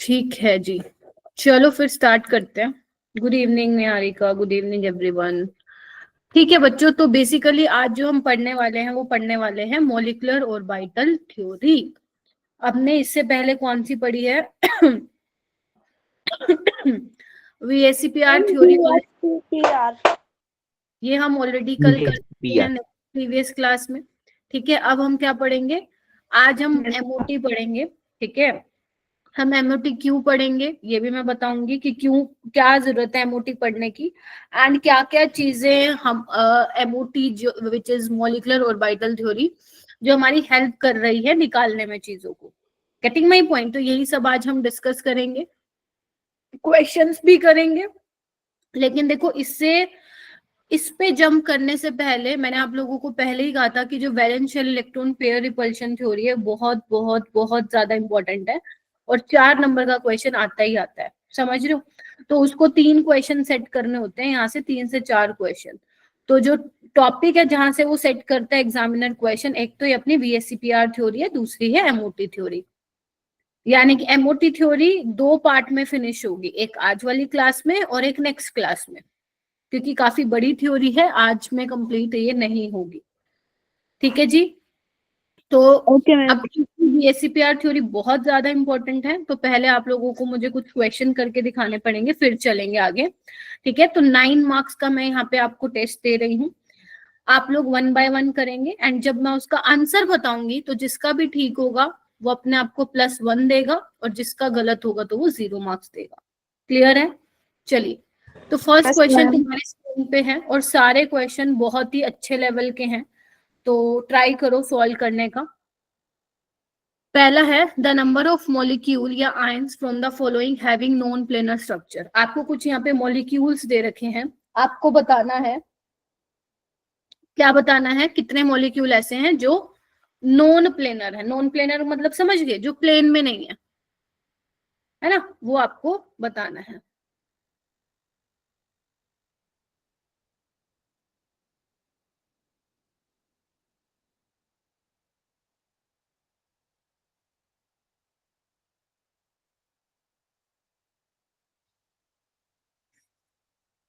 ठीक है जी, चलो फिर स्टार्ट करते हैं। Good evening Niharika, good evening everyone. ठीक है बच्चों, तो बेसिकली आज जो हम पढ़ने वाले हैं वो पढ़ने वाले हैं मॉलिक्यूलर ऑर्बिटल थ्योरी। हमने इससे पहले कौन सी पढ़ी है? वीएससीपीआर थ्योरी। ये हम ऑलरेडी कल कर चुके हैं प्रीवियस क्लास में। ठीक है, अब हम क्या पढ़ेंगे? आज हम एमओटी पढ़ेंगे। ठीक है, हम एमओटी क्यों पढ़ेंगे ये भी मैं बताऊंगी कि क्यों, क्या जरूरत है एमओटी पढ़ने की, एंड क्या क्या चीजें हम एमओटी जो which is molecular orbital theory, जो हमारी हेल्प कर रही है निकालने में चीजों को। Getting my point? तो यही सब आज हम डिस्कस करेंगे, क्वेश्चंस भी करेंगे। लेकिन देखो, इस पे जंप करने से पहले मैंने आप लोगों को पहले ही कहा था कि जो valence shell electron pair repulsion theory है बहुत बहुत बहुत ज्यादा इंपॉर्टेंट है, और 4 नंबर का क्वेश्चन आता ही आता है, समझ रहे हो? तो उसको 3 क्वेश्चन सेट करने होते हैं, यहाँ से 3 से 4 क्वेश्चन। तो जो टॉपिक है जहां से वो सेट करता है एग्जामिनर क्वेश्चन, एक तो ये अपनी वीएससीपीआर थ्योरी है, दूसरी है एमओटी थ्योरी। यानी कि एमओटी थ्योरी 2 पार्ट में फिनिश होगी, एक आज वाली क्लास में और एक नेक्स्ट क्लास में, क्योंकि काफी बड़ी थ्योरी है, आज में कंप्लीट ये नहीं होगी। ठीक है जी, तो अब बीएससीपीआर थ्योरी बहुत ज्यादा इंपॉर्टेंट है, तो पहले आप लोगों को मुझे कुछ क्वेश्चन करके दिखाने पड़ेंगे, फिर चलेंगे आगे। ठीक है, तो 9 मार्क्स का मैं यहाँ पे आपको टेस्ट दे रही हूँ, आप लोग 1 बाय 1 करेंगे, एंड जब मैं उसका आंसर बताऊंगी तो जिसका भी ठीक होगा वो अपने आप को +1 देगा, और जिसका गलत होगा तो वो 0 मार्क्स देगा। क्लियर है? चलिए, तो फर्स्ट क्वेश्चन तुम्हारे स्क्रीन पे है, और सारे क्वेश्चन बहुत ही अच्छे लेवल के हैं, तो ट्राई करो सॉल्व करने का। पहला है, द नंबर ऑफ मॉलिक्यूल या ions from the following having non planar structure. आपको कुछ यहाँ पे मॉलिक्यूल्स दे रखे हैं, आपको बताना है, क्या बताना है, कितने मॉलिक्यूल ऐसे हैं जो नॉन प्लेनर है। नॉन प्लेनर मतलब समझ गए, जो प्लेन में नहीं है ना, वो आपको बताना है।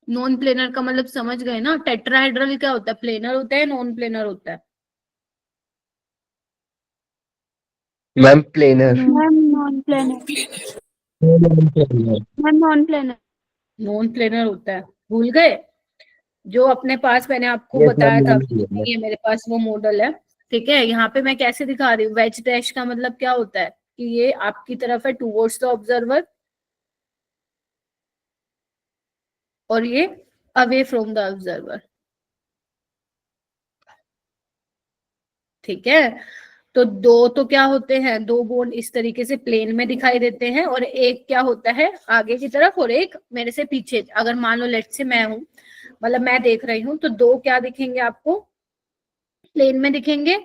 नॉन प्लेनर का मतलब समझ गए ना? टेट्राहेड्रल क्या होता है? प्लेनर होता है, नॉन प्लेनर होता है? Ma'am planar. Ma'am non planar. Ma'am non planar. Non planar होता है, भूल गए? जो अपने पास मैंने आपको यस बताया मैम, था, नॉन प्लेनर। ये मेरे पास वो मॉडल है। ठीक है, यहाँ पे मैं कैसे दिखा रही हूँ, वेज डैश का मतलब क्या होता है कि ये आपकी तरफ है टूवर्ड्स द ऑब्जर्वर, और ये अवे फ्रॉम द ऑब्जर्वर। ठीक है, तो दो तो क्या होते हैं, 2 बॉन्ड इस तरीके से प्लेन में दिखाई देते हैं, और एक क्या होता है आगे की तरफ, और एक मेरे से पीछे। अगर मान लो लेट से मैं हूं, मतलब मैं देख रही हूँ, तो 2 क्या दिखेंगे आपको, प्लेन में दिखेंगे।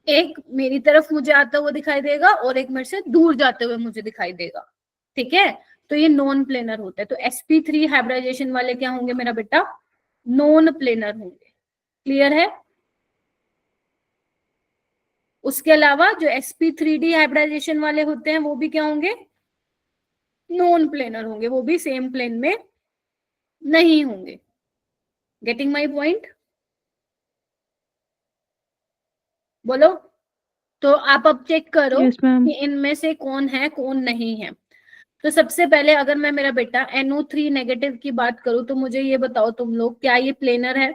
एक मेरी तरफ मुझे आता हुआ दिखाई देगा, और एक मेरे से दूर जाते हुए मुझे दिखाई देगा। ठीक है, तो ये नॉन प्लेनर होता है। तो sp3 हाइब्रिडाइजेशन वाले क्या होंगे मेरा बेटा? नॉन प्लेनर होंगे। क्लियर है? उसके अलावा जो sp3d हाइब्रिडाइजेशन वाले होते हैं वो भी क्या होंगे? नॉन प्लेनर होंगे, वो भी सेम प्लेन में नहीं होंगे। Getting my point? बोलो। तो आप अब चेक करो कि इनमें से कौन है कौन नहीं है। तो सबसे पहले अगर मैं मेरा बेटा NO3 नेगेटिव की बात करूं, तो मुझे ये बताओ तुम लोग, क्या ये प्लेनर है?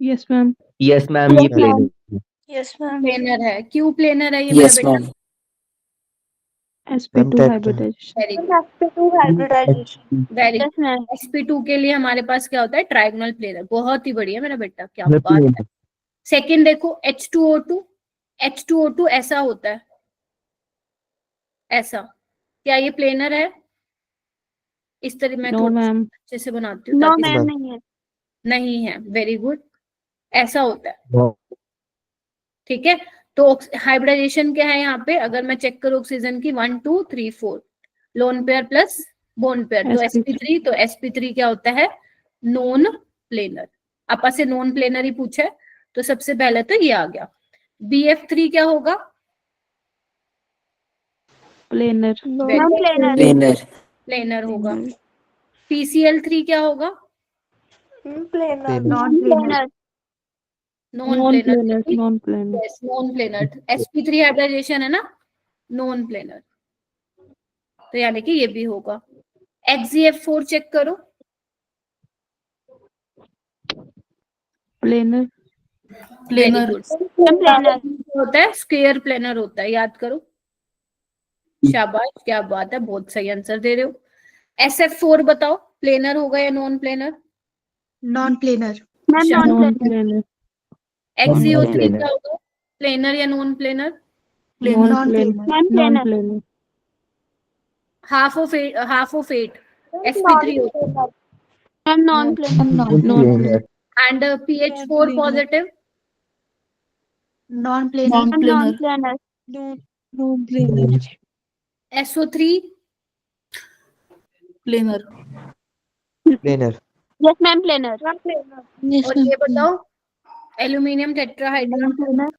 Yes ma'am. यस मैम, ये प्लेनर। Yes ma'am. प्लेनर है। क्यों प्लेनर है ये मेरा बेटा? sp2 hybridization. Very good, sp2 hybridization. Very yes good. Ma'am. sp2 के लिए हमारे पास क्या होता है? Trigonal planar. बहुत ही बढ़िया मेरा बेटा, क्या ये बात है। प्लेनर। सेकंड देखो, H2O2। H2O2 ऐसा होता है, ऐसा। क्या ये प्लेनर है? इस तरह मैं नो थोड़ा मैम। अच्छे से बनाती हूँ नो ताकि मैम नहीं है। नहीं है। वेरी गुड, ऐसा होता है। हाँ। ठीक है, तो हाइब्रिडाइजेशन क्या है यहाँ पे? अगर मैं चेक करूँ ऑक्सीजन की, 1 2 3 4 lone pair plus bone pair, तो sp3। तो sp3 क्या होता है? Non planar. आपस से नॉन प्लेनर ही पूछा है, तो सबसे पहले तो ये आ गया। bf3 क्या होगा? Planar. Very Planar. Planar. Planar होगा। PCl3 क्या होगा? Planar. Non planar. Non-planar. Non-planar. Yes, non planar. sp3 hybridization है ना, नॉन प्लेनर, तो यानी कि ये भी होगा। XeF4 चेक करो। Planar. Very good. Planar. होता है स्क्वायर प्लेनर होता है, याद करो। शाबाश, क्या बात है, बहुत सही आंसर दे रहे हो। SF4 बताओ, प्लेनर होगा या non planar? Non planar. Non-planar. XeO3 Non-planar. क्या होगा, प्लेनर या non planar? Non-planar. Non-planar. Half of 8 sp3 होता है। Non-planar. And pH4 positive? Non planar. SO3 planar. Planar. Yes, ma'am. Planar. और ये बताओ एल्यूमिनियम टेट्राहाइड्राइड?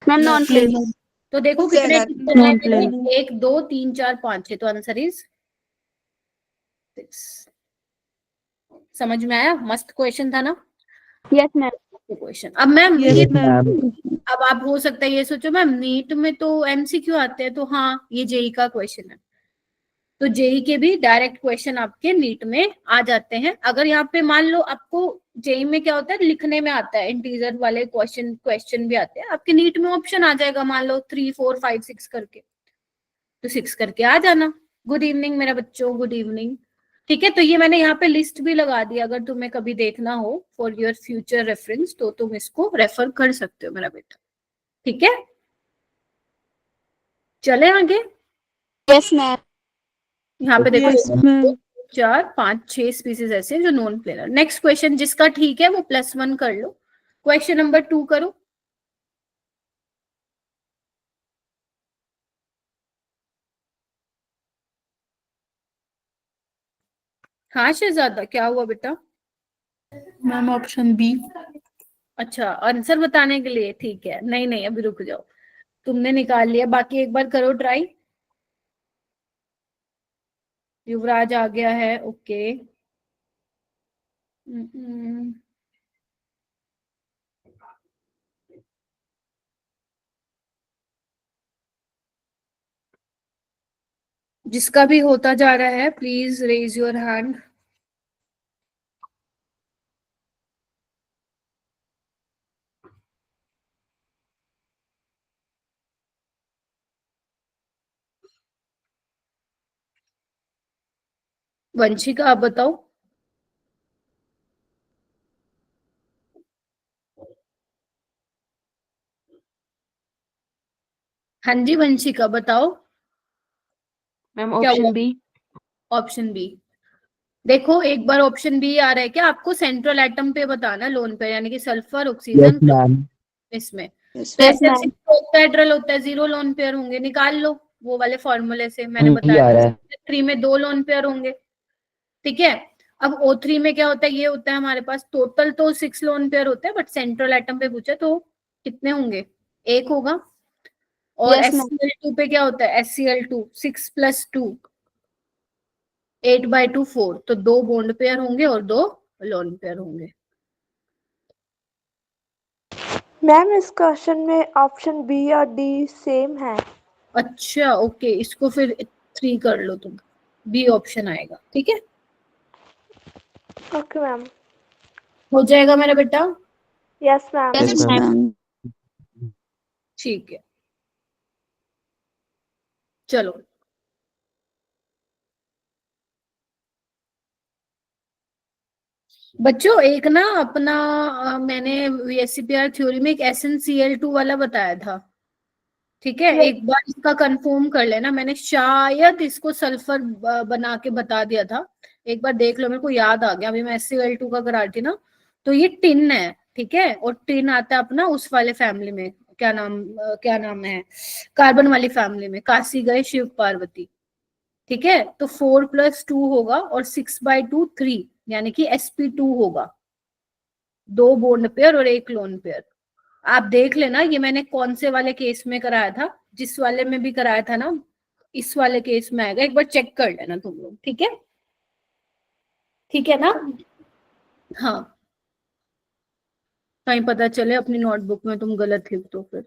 Ma'am, non-planar. तो देखो कितने टिक चल रहे हैं मेरे, 1 2 3 4 5 6, तो आंसर इज 6। समझ में आया? मस्त क्वेश्चन था ना Yes, ma'am. क्वेश्चन। अब मैम Yes, ये ma'am. अब आप हो सकता है ये सोचो मैम नीट में तो MCQ आते हैं, तो हाँ ये जेई का क्वेश्चन है, तो जेई के भी डायरेक्ट क्वेश्चन आपके नीट में आ जाते हैं। अगर यहाँ पे मान लो आपको जेई में क्या होता है, लिखने में आता है, इंटीजर वाले क्वेश्चन भी आते हैं, आपके नीट में ऑप्शन आ जाएगा, मान लो 3 4 5 6 करके, तो 6 करके आ जाना। गुड इवनिंग मेरा बच्चों, गुड इवनिंग। ठीक है, तो ये मैंने यहाँ पे लिस्ट भी लगा दी, अगर तुम्हें कभी देखना हो फॉर योर फ्यूचर रेफरेंस, तो तुम इसको रेफर कर सकते हो मेरा बेटा। ठीक है, चले आगे। Yes, ma'am. यहाँ पे देखो Yes, ma'am. 4 5 6 स्पीसीज ऐसे हैं जो नॉन प्लेनर। नेक्स्ट क्वेश्चन जिसका ठीक है वो +1 कर लो। क्वेश्चन नंबर 2 करो। हाँ शहजादा, क्या हुआ बेटा? Ma'am option B. अच्छा, आंसर बताने के लिए? ठीक है, नहीं नहीं अभी रुक जाओ, तुमने निकाल लिया, बाकी एक बार करो ट्राई। युवराज आ गया है, ओके। जिसका भी होता जा रहा है please raise your hand. Vanshika आप बताओ। हाँ जी वंशिका बताओ। Ma'am, क्या option हुआ? B. Option B. देखो एक बार ऑप्शन बी आ रहा है क्या, आपको सेंट्रल एटम पे बताना, लोन पे, यानी कि सल्फर Yes, ऑक्सीजन ma'am. इसमें। Yes, तो ऐसे ma'am. ऑक्टाहेड्रल होता है, 0 लोन पेयर होंगे, निकाल लो वो वाले फॉर्मूले से, मैंने ये बताया आ रहा है। 3 में 2 लोन पेयर होंगे। ठीक है, अब O3 में क्या होता है, ये होता है हमारे पास टोटल तो 6 लोन पेयर होते हैं, बट सेंट्रल एटम पे पूछे तो कितने होंगे, 1 होगा। और Yes, ma'am. SCl2 पे क्या होता है, SCl2 6 + 2 8/2 4, तो 2 बॉन्ड पेयर होंगे और 2 लोन पेयर होंगे। मैम इस क्वेश्चन में ऑप्शन बी और डी सेम है। अच्छा ओके, इसको फिर 3 कर लो तुम, बी ऑप्शन आएगा। ठीक है, ओके मैम। हो जाएगा मेरा बेटा। Yes ma'am. Yes, ma'am. ठीक है, चलो बच्चों, एक ना अपना मैंने VSCPR थ्योरी में एक SnCl2 वाला बताया था। ठीक है, एक बार इसका कंफर्म कर लेना, मैंने शायद इसको सल्फर बना के बता दिया था, एक बार देख लो, मेरे को याद आ गया, अभी मैं SCl2 का करा रही थी ना। तो ये टिन है, ठीक है, और टिन आता है अपना उस वाले फैमिली में, क्या नाम है, कार्बन वाली फैमिली में, काशी गए शिव पार्वती। ठीक है, तो 4 + 2 होगा और 6/2 3, यानी कि sp2 होगा, 2 बॉन्ड पेयर और 1 लोन पेयर। आप देख लेना ये मैंने कौन से वाले केस में कराया था, जिस वाले में भी कराया था ना इस वाले केस में आएगा, एक बार चेक कर लेना तुम लोग, ठीक है? ठीक है ना? हाँ, कहीं पता चले अपनी नोटबुक में तुम गलत लिख दो फिर।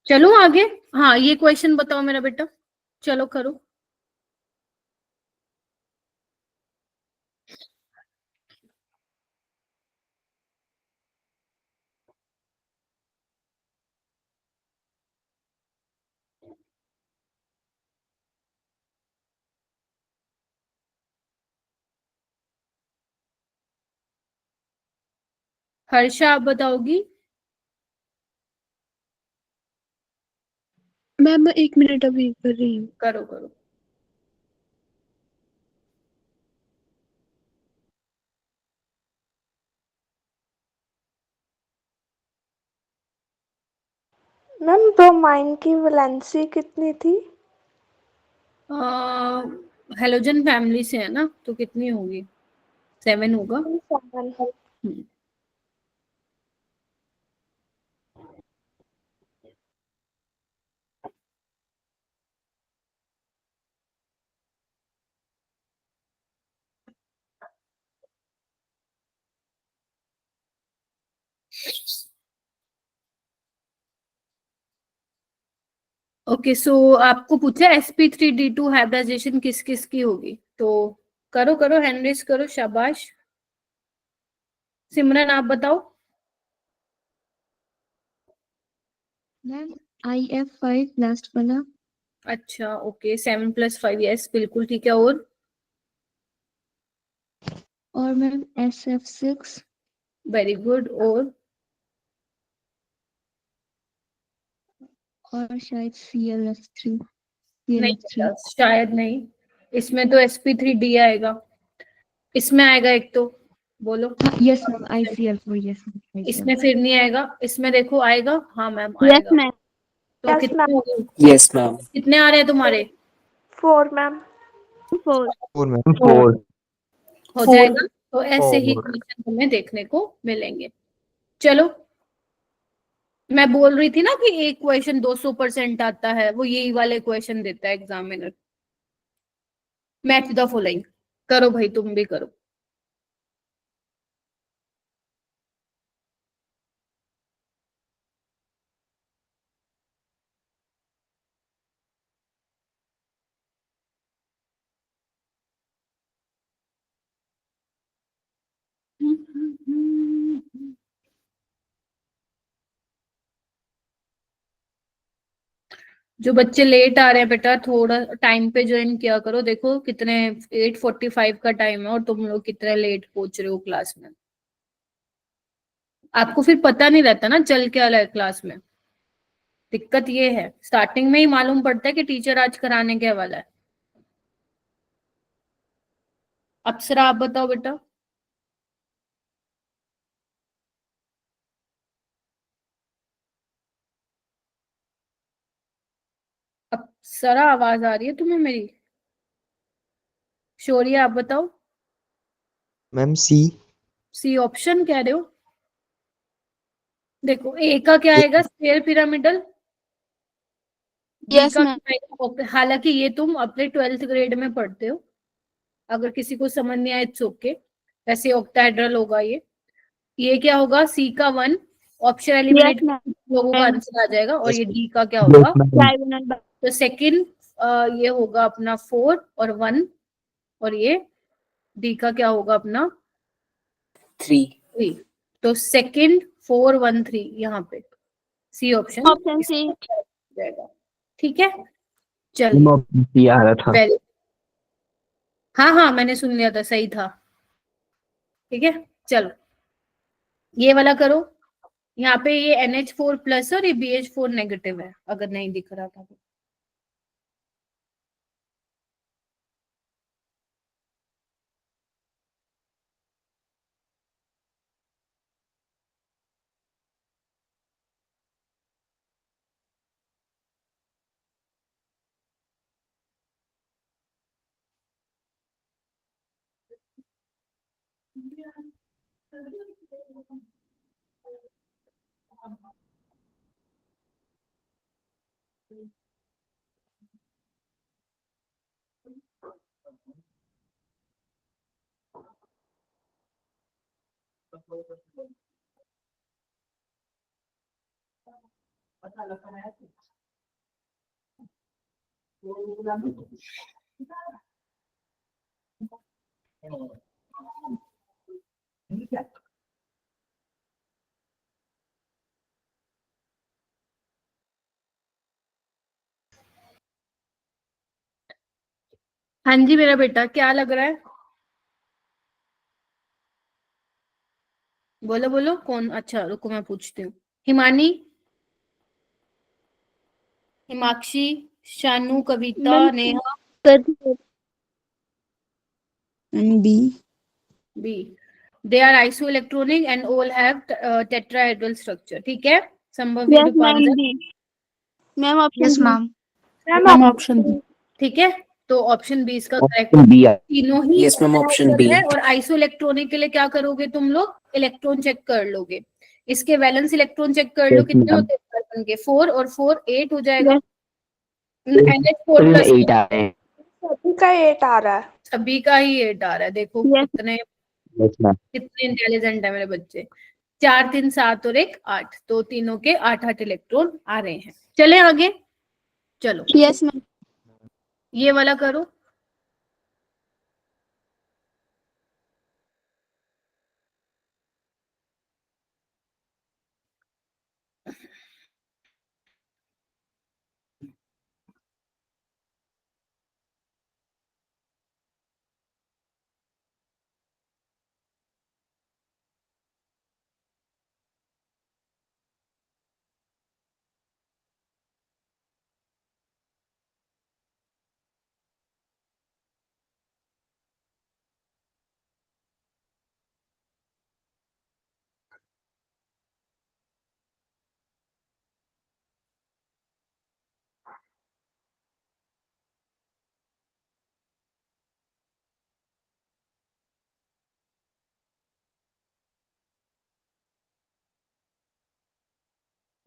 चलो आगे। हाँ, ये क्वेश्चन बताओ मेरा बेटा, चलो करो। हर्षा आप बताओगी? मैम मैं 1 मिनट अभी कर रही हूँ। करो करो। मैम ब्रोमाइन की वैलेंसी कितनी थी? हेलोजन फैमिली से है ना, तो कितनी होगी? 7 होगा। 7। हम्म। ओके, सो आपको पूछा sp3d2 हाइब्रिडाइजेशन किस किस की होगी, तो करो करो, हैंड रेस करो, शाबाश। सिमरन आप बताओ। मैम IF5 लास्ट वाला। अच्छा ओके, 7+5, यस बिल्कुल ठीक है। और मैम SF6। Very good. और शायद CLS3। नहीं CLS3। बेटा, शायद नहीं। इसमें तो sp3d आएगा, इसमें आएगा एक तो, बोलो। Yes ma'am ICL4। Yes ma'am इसमें फिर नहीं आएगा, इसमें देखो आएगा। हाँ मैम यस आएगा। मैम। तो यस कितने मैम। हो गए? Yes ma'am. कितने आ रहे हैं तुम्हारे? 4 मैम। 4। 4 मैम। 4। हो 4। जाएगा। तो ऐसे ही क्वेश्चन तुम्हें देखने को मिलेंगे। चलो, मैं बोल रही थी ना कि एक क्वेश्चन 200% आता है, वो यही वाले क्वेश्चन देता है एग्जामिनर। Match the following. करो भाई, तुम भी करो। जो बच्चे लेट आ रहे हैं बेटा, थोड़ा टाइम पे ज्वाइन किया करो। देखो कितने, 8:45 का टाइम है और तुम लोग कितने लेट पहुंच रहे हो क्लास में। आपको फिर पता नहीं रहता ना चल क्या रहा है क्लास में। दिक्कत ये है, स्टार्टिंग में ही मालूम पड़ता है कि टीचर आज कराने क्या वाला है। अप्सरा आप बताओ बेटा। अप्सरा आवाज आ रही है तुम्हें मेरी? शौर्य आप बताओ। मैम सी। सी ऑप्शन कह रहे हो? देखो, ए का क्या आएगा? Square pyramidal. डी यस का मैम। क्या आएगा? हालांकि ये तुम अपने 12th ग्रेड में पढ़ते हो, अगर किसी को समझ नहीं आए इट्स ओके। वैसे ऑक्टाहेड्रल होगा ये क्या होगा? सी का 1। Option yes eliminate ma'am. लोगों का आंसर आ जाएगा। और यस ये डी का क्या यस होगा? मैम। डायगोनल। तो सेकंड ये होगा अपना 4 और 1। और ये डी का क्या होगा अपना? 3। तो सेकंड 4 1 3 यहाँ पे सी ऑप्शन ऑप्शन सी। जाएगा। ठीक है, मैम चलिए। ऑप्शन सी आ रहा था। वेरी, हाँ हाँ मैंने सुन लिया था, सही था। ठीक है, चलो ये वाला करो। यहाँ पे ये NH4+ और ये BH4 नेगेटिव है, अगर नहीं दिख रहा था तो। हाँ जी मेरा बेटा, क्या लग रहा है? बोलो बोलो कौन। अच्छा रुको मैं पूछती हूँ। हिमानी, हिमाक्षी, शानू, कविता, मैम नेहा। कर B. B. They are isoelectronic and all have tetrahedral structure. ठीक है, संभवी, यस मैम रूपांतर। D. Ma'am option yes B. Ma'am. Ma'am option B. ठीक है, तो ऑप्शन बी इसका करेक्ट। Option B. तीनों ही Yes, ma'am, option B. है। और आइसोइलेक्ट्रॉनिक के लिए क्या करोगे तुम लोग? इलेक्ट्रॉन चेक कर लोगे। इसके वैलेंस इलेक्ट्रॉन चेक कर लो, Yes, कितने ma'am. होते हैं कार्बन के? 4 और 4 8 हो जाएगा। यस NH4 में प्लस 8 आ रहे हैं। सभी का 8 आ रहा है। सभी का ही 8 आ रहा है। देखो यस कितने यस मैम। कितने इंटेलिजेंट है मेरे बच्चे। 4 3 7 और 1 8, तो तीनों के 8 8 इलेक्ट्रॉन आ रहे हैं। चले आगे, चलो यस मैम। ये वाला करो।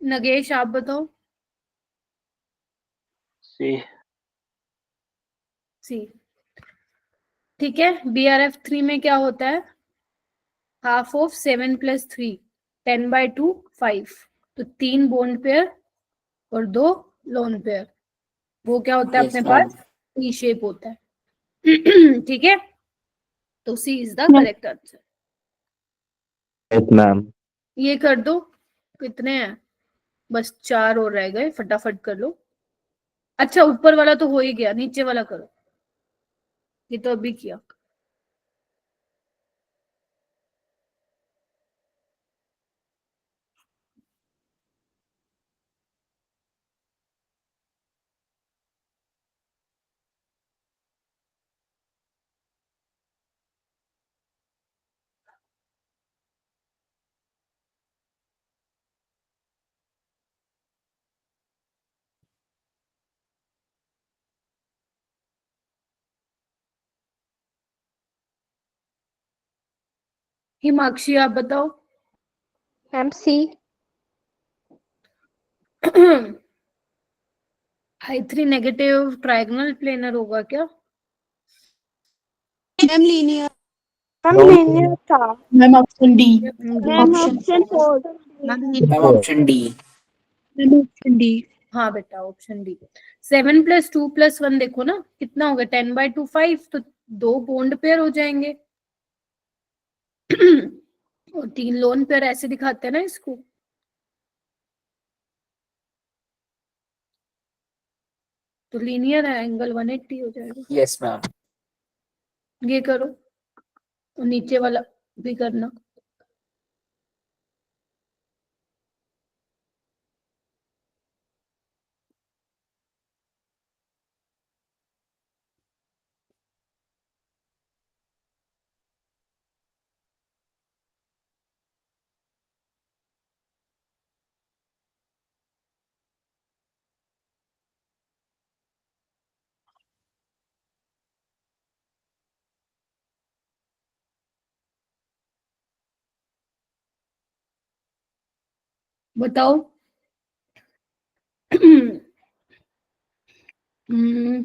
नगेश आप बताओ। सी। सी। ठीक है, BRF3 में क्या होता है? Half of 7 + 3, 10/2 5। तो 3 बॉन्ड पेयर और 2 लोन पेयर। वो क्या होता है Yes, अपने ma'am. पास? टी शेप होता है। ठीक है, तो C is the ma'am correct answer. Yes ma'am. ये कर दो। कितने हैं? बस 4 और रह गए, फटाफट कर लो। अच्छा ऊपर वाला तो हो ही गया, नीचे वाला करो। ये तो अभी किया। हिमाक्षी आप बताओ। मैम सी। I3 नेगेटिव ट्रायगोनल प्लेनर होगा क्या? Ma'am linear. मैम लीनियर था। Ma'am option D. Ma'am option 4। Ma'am option D. Ma'am option D. हाँ बेटा ऑप्शन डी। 7 + 2 + 1 देखो ना कितना होगा? 10/2 5, तो 2 बॉन्ड पेयर हो जाएंगे। और 3 लोन पेयर, ऐसे दिखाते हैं ना इसको। तो लीनियर है, एंगल 180 हो जाएगा। Yes ma'am. ये करो, और नीचे वाला भी करना। बताओ।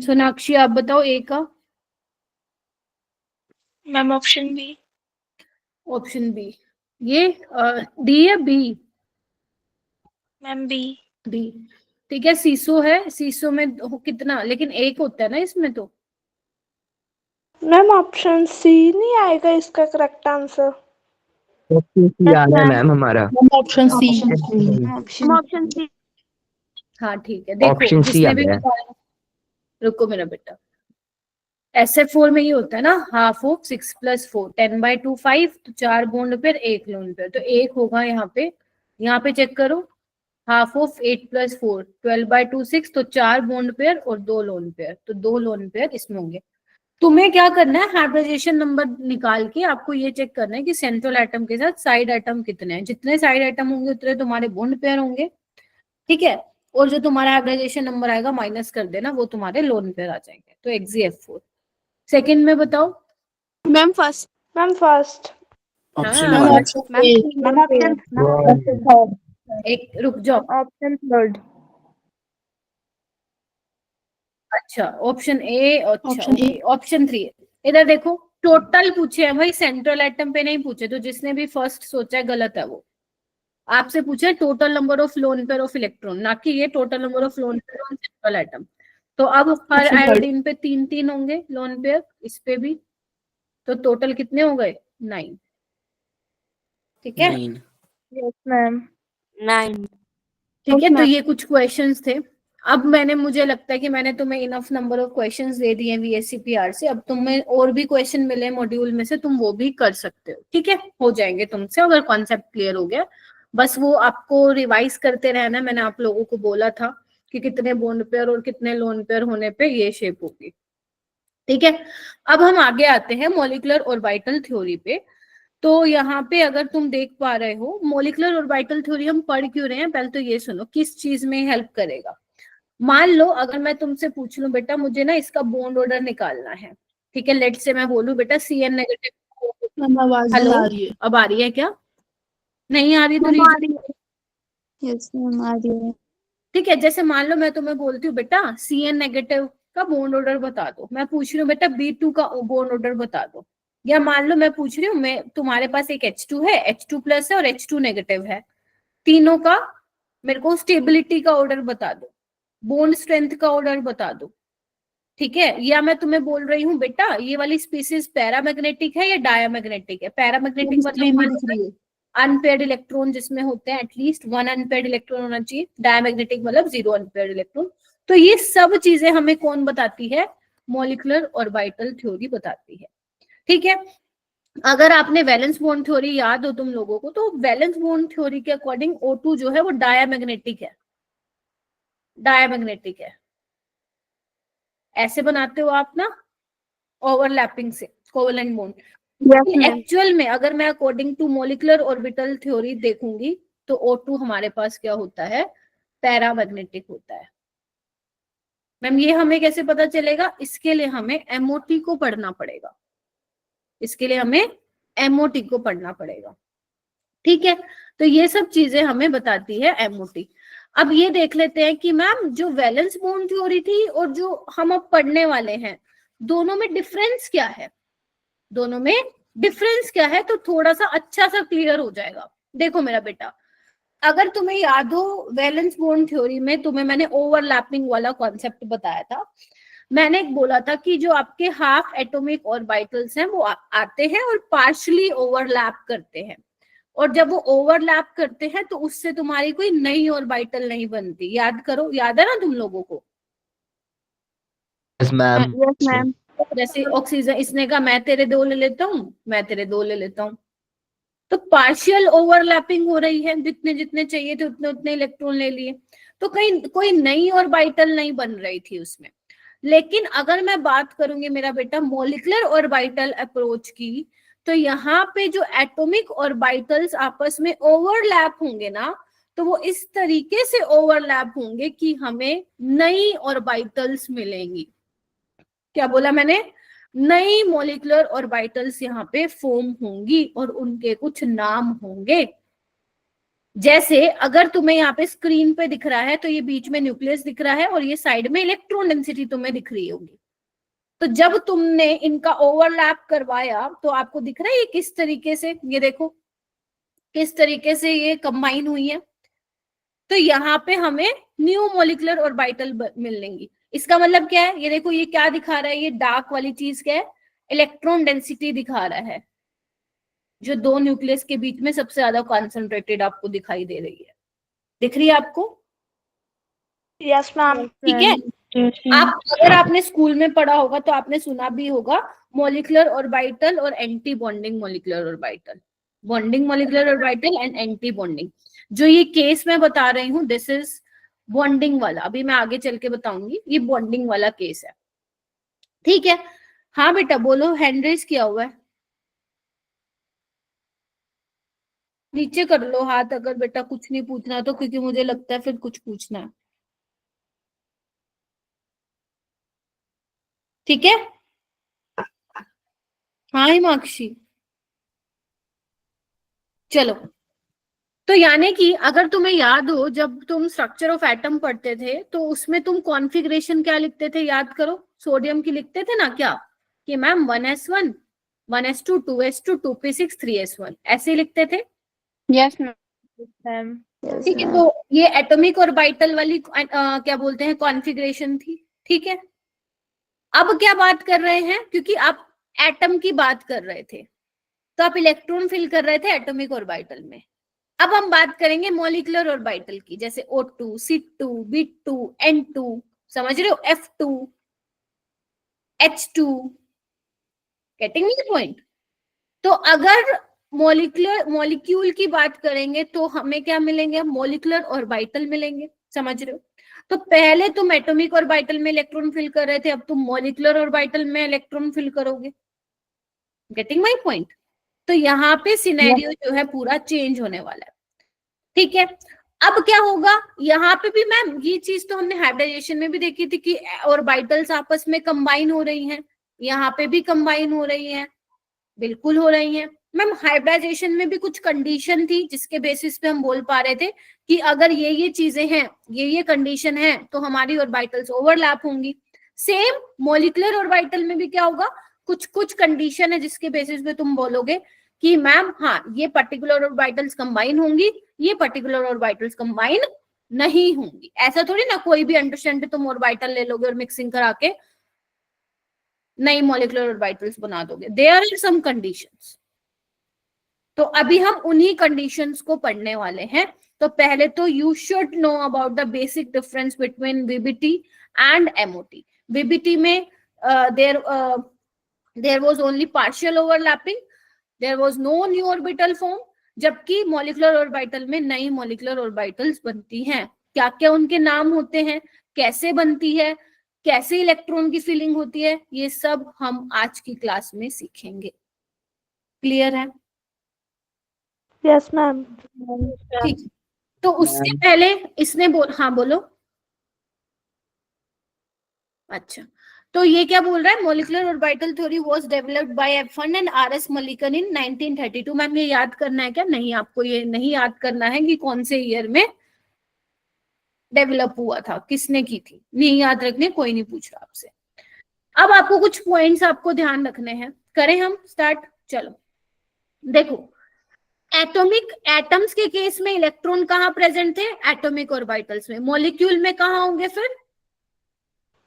सोनाक्षी आप बताओ ए का। Ma'am option B. Option B. ये डी है बी? Ma'am B. डी, ठीक है। सीसो है, सीसो में कितना, लेकिन एक होता है ना इसमें तो। मैम ऑप्शन सी नहीं आएगा इसका करेक्ट आंसर? ऑप्शन सी आ रहा है मैम हमारा। Option C. Option C. हाँ ठीक है, देखो ऑप्शन सी जिसने आ भी रहा है। बताया, रुको मेरा बेटा। SF4 में ये होता है ना, हाफ ऑफ 6 + 4, 10/2 5, तो 4 बॉन्ड पेयर 1 लोन पेयर, तो 1 होगा यहाँ पे चेक करो। हाफ ऑफ 8 + 4, 12/2 6, तो 4 बॉन्ड पेयर और 2 लोन पेयर, तो 2 लोन पेयर इसमें होंगे। तुम्हें क्या करना है, हाइब्रिडाइजेशन नंबर निकाल के आपको ये चेक करना है कि सेंट्रल एटम के साथ साइड एटम कितने हैं। जितने साइड एटम होंगे उतने तुम्हारे बॉन्ड पेयर होंगे, ठीक है। और जो तुम्हारा हाइब्रिडाइजेशन नंबर आएगा माइनस कर देना, वो तुम्हारे लोन पेयर आ जाएंगे। तो XgF4। सेकंड में बताओ। Ma'am first. Ma'am first. Option हाँ, वन। एक रुक जाओ। Option third. अच्छा ऑप्शन ए, अच्छा Option A। ओके। ऑप्शन 3 इधर देखो, टोटल पूछे हैं भाई, सेंट्रल एटम पे नहीं पूछे। तो जिसने भी फर्स्ट सोचा है गलत है वो। आपसे पूछे total number of lone pair of electron, ना कि ये total number of lone pair on central atom. तो अब हर Option third। आयोडीन पे 3-3 होंगे लोन पेयर, इस पे भी। तो टोटल कितने हो गए? 9, ठीक है। 9। Yes ma'am. 9। ठीक है, Yes, तो ma'am। ये कुछ क्वेश्चंस थे। अब मुझे लगता है कि मैंने तुम्हें इनफ नंबर ऑफ क्वेश्चंस दे दिए हैं VSCPR से। अब तुम्हें और भी क्वेश्चन मिले मॉड्यूल में से, तुम वो भी कर सकते हो, ठीक है। हो जाएंगे तुमसे अगर कॉन्सेप्ट क्लियर हो गया। बस वो आपको रिवाइज करते रहना। मैंने आप लोगों को बोला था कि कितने बॉन्ड पेयर और कितने लोन पेयर होने पे ये शेप होगी, ठीक है। अब हम आगे आते हैं मॉलिक्यूलर ऑर्बिटल थ्योरी पे। तो यहाँ पे अगर तुम देख पा रहे हो, मॉलिक्यूलर ऑर्बिटल थ्योरी हम पढ़ क्यों रहे हैं, पहले तो ये सुनो किस चीज में हेल्प करेगा। मान लो अगर मैं तुमसे पूछ लूं बेटा मुझे ना इसका बॉन्ड ऑर्डर निकालना है, ठीक है। लेट से मैं बोलूं बेटा CN नेगेटिव। मैम आवाज नहीं हेलो, आ रही है। अब आ रही है क्या? नहीं आ रही तो मैम आ रीजन, रही है। यस मैम आ रही है। ठीक है। जैसे मान लो मैं तुम्हें बोलती हूँ बेटा CN नेगेटिव का बॉन्ड ऑर्डर बता दो। मैं पूछ रही हूँ बेटा B2 का बॉन्ड ऑर्डर बता दो। या मान लो मैं पूछ रही हूँ, मैं तुम्हारे पास एक H2 है, H2+ है और H2 नेगेटिव है, तीनों का मेरे को स्टेबिलिटी का ऑर्डर बता दो, बॉन्ड स्ट्रेंथ का ऑर्डर बता दो, ठीक है। या मैं तुम्हें बोल रही हूँ बेटा ये वाली स्पीसीज पैरामैग्नेटिक है या डायामैग्नेटिक है। पैरामैग्नेटिक स्क्रीन में दिख मतलब रही है। अनपेयर्ड इलेक्ट्रॉन जिसमें होते हैं एटलीस्ट 1 अनपेयर्ड इलेक्ट्रॉन होना चाहिए। डायमैग्नेटिक मतलब 0 अनपेयर्ड इलेक्ट्रॉन। तो ये सब चीजें हमें कौन बताती है? मॉलिक्यूलर ऑर्बिटल थ्योरी बताती है, ठीक है। अगर आपने वैलेंस बॉन्ड थ्योरी याद हो तुम लोगों को, तो वैलेंस बॉन्ड थ्योरी के अकॉर्डिंग O2 जो है वो डायमैग्नेटिक है, डायमैग्नेटिक है। ऐसे बनाते हो आप ना, ओवरलैपिंग से कोवेलेंट बॉन्ड। एक्चुअल में अगर मैं according to molecular orbital theory देखूंगी तो O2 हमारे पास क्या होता है? पैरामैग्नेटिक होता है। मैम ये हमें कैसे पता चलेगा? इसके लिए हमें MOT को पढ़ना पड़ेगा, इसके लिए हमें MOT को पढ़ना पड़ेगा, ठीक है। तो ये सब चीजें हमें बताती है MOT। अब ये देख लेते हैं कि मैम जो वैलेंस बॉन्ड थ्योरी थी और जो हम अब पढ़ने वाले हैं, दोनों में डिफरेंस क्या है? दोनों में डिफरेंस क्या है? तो थोड़ा सा अच्छा सा क्लियर हो जाएगा। देखो मेरा बेटा, अगर तुम्हें याद हो वैलेंस बॉन्ड थ्योरी में तुम्हें मैंने ओवरलैपिंग वाला कॉन्सेप्ट बताया था। मैंने बोला था कि जो आपके हाफ एटॉमिक ऑर्बिटल्स हैं वो आते हैं और पार्शियली ओवरलैप करते हैं, और जब वो ओवरलैप करते हैं तो उससे तुम्हारी कोई नई ऑर्बिटल नहीं बनती। याद करो, याद है ना तुम लोगों को? Yes ma'am. Yes ma'am. जैसे ऑक्सीजन, इसने कहा मैं तेरे 2 ले लेता हूँ, मैं तेरे 2 ले लेता हूँ, तो पार्शियल ओवरलैपिंग हो रही है, जितने जितने चाहिए थे उतने उतने इलेक्ट्रॉन ले लिए, तो कहीं कोई नई ऑर्बिटल नहीं बन रही थी उसमें। लेकिन अगर मैं बात करूंगी मेरा बेटा मॉलिक्यूलर ऑर्बिटल अप्रोच की, तो यहाँ पे जो एटॉमिक ऑर्बिटल्स आपस में ओवरलैप होंगे ना, तो वो इस तरीके से ओवरलैप होंगे कि हमें नई ऑर्बिटल्स मिलेंगी। क्या बोला मैंने? नई मॉलिक्यूलर ऑर्बिटल्स यहाँ पे फॉर्म होंगी और उनके कुछ नाम होंगे। जैसे अगर तुम्हें यहाँ पे स्क्रीन पे दिख रहा है तो ये बीच में न्यूक्लियस दिख रहा है और ये साइड में इलेक्ट्रॉन डेंसिटी तुम्हें दिख रही होगी। तो जब तुमने इनका ओवरलैप करवाया तो आपको दिख रहा है ये किस तरीके से, ये देखो किस तरीके से ये कंबाइन हुई है। तो यहाँ पे हमें न्यू मॉलिक्यूलर ऑर्बिटल मिलेंगी। इसका मतलब क्या है, ये देखो ये क्या दिखा रहा है, ये डार्क वाली चीज क्या है, इलेक्ट्रॉन डेंसिटी दिखा रहा है, जो दो न्यूक्लियस के बीच में सबसे ज्यादा कॉन्सेंट्रेटेड आपको दिखाई दे रही है। दिख रही है आपको? Yes ma'am. ठीक है। आप अगर आपने स्कूल में पढ़ा होगा तो आपने सुना भी होगा मॉलिक्यूलर ऑर्बिटल और anti bonding molecular orbital, bonding molecular orbital and anti bonding. जो ये केस मैं बता रही हूँ दिस इज बॉन्डिंग वाला, अभी मैं आगे चल के बताऊंगी, ये बॉन्डिंग वाला केस है। ठीक है। हाँ बेटा बोलो, हैंड रेज किया हुआ है, नीचे कर लो हाथ अगर बेटा कुछ नहीं पूछना तो, क्योंकि मुझे लगता है फिर कुछ पूछना है। ठीक है। हाँ हिमाक्षी चलो। तो यानी कि अगर तुम्हें याद हो जब तुम स्ट्रक्चर ऑफ एटम पढ़ते थे तो उसमें तुम कॉन्फ़िगरेशन क्या लिखते थे, याद करो, सोडियम की लिखते थे ना क्या, कि ma'am 1s1 1s2 2s2 2p6 3s1 ऐसे लिखते थे। Yes ma'am. ठीक है। तो ये एटॉमिक ऑर्बिटल वाली क्या बोलते हैं कॉन्फ़िगरेशन थी। ठीक है। अब क्या बात कर रहे हैं, क्योंकि आप एटम की बात कर रहे थे तो आप इलेक्ट्रॉन फिल कर रहे थे एटॉमिक ऑर्बिटल में। अब हम बात करेंगे मॉलिक्यूलर ऑर्बिटल की, जैसे O2 C2 B2 N2, समझ रहे हो, F2 H2, getting me the point. तो अगर मॉलिक्यूल की बात करेंगे तो हमें क्या मिलेंगे, मॉलिक्यूलर ऑर्बिटल मिलेंगे, समझ रहे हो। तो पहले तुम एटॉमिक ऑर्बिटल में इलेक्ट्रॉन फिल कर रहे थे, अब तुम मॉलिक्यूलर ऑर्बिटल में इलेक्ट्रॉन फिल करोगे, गेटिंग माय पॉइंट। तो यहाँ पे सिनेरियो जो है पूरा चेंज होने वाला है। ठीक है। अब क्या होगा, यहाँ पे भी मैम ये चीज तो हमने हाइब्रिडाइजेशन में भी देखी थी कि ऑर्बिटल्स आपस में कंबाइन हो रही हैं, यहाँ पे भी कंबाइन हो रही हैं, बिल्कुल हो रही हैं। मैम हाइब्रिडाइजेशन में भी कुछ कंडीशन थी जिसके बेसिस पे हम बोल पा रहे थे कि अगर ये चीजें हैं, ये कंडीशन है तो हमारी ऑर्बिटल्स ओवरलैप होंगी। सेम मॉलिक्यूलर ऑर्बिटल में भी क्या होगा, कुछ कुछ कंडीशन है जिसके बेसिस पे तुम बोलोगे कि मैम हाँ ये पर्टिकुलर ऑर्बिटल्स कंबाइन होंगी, ये पर्टिकुलर ऑर्बिटल्स कंबाइन नहीं होंगी। ऐसा थोड़ी ना कोई भी अंडरस्टैंड तुम ऑर्बिटल ले लोगे और मिक्सिंग करा के नई मॉलिक्यूलर ऑर्बिटल्स बना दोगे। There are some conditions. तो अभी हम उन्हीं कंडीशंस को पढ़ने वाले हैं। तो पहले तो you should know about the basic difference between VBT and MOT. VBT में there was only partial overlapping, there was no new orbital form, जबकि मॉलिक्यूलर ऑर्बिटल में नई मॉलिक्यूलर ऑर्बिटल्स बनती हैं। क्या क्या उनके नाम होते हैं, कैसे बनती है, कैसे इलेक्ट्रॉन की फिलिंग होती है, ये सब हम आज की क्लास में सीखेंगे। क्लियर है? Yes ma'am. ठीक। तो उससे पहले इसने हाँ बोलो। अच्छा, तो ये क्या बोल रहा है, molecular orbital theory was developed by एफ1 and RS Mulliken in 1932। Ma'am ये याद करना है क्या? नहीं, आपको ये नहीं याद करना है कि कौन से ईयर में डेवलप हुआ था, किसने की थी, नहीं याद रखने, कोई नहीं पूछ रहा आपसे। अब आपको कुछ पॉइंट्स आपको ध्यान रखने हैं। करें हम स्टार्ट? चलो देखो, एटम्स के केस में इलेक्ट्रॉन कहाँ प्रेजेंट थे, एटॉमिक ऑर्बिटल्स में। मॉलिक्यूल में कहाँ होंगे फिर,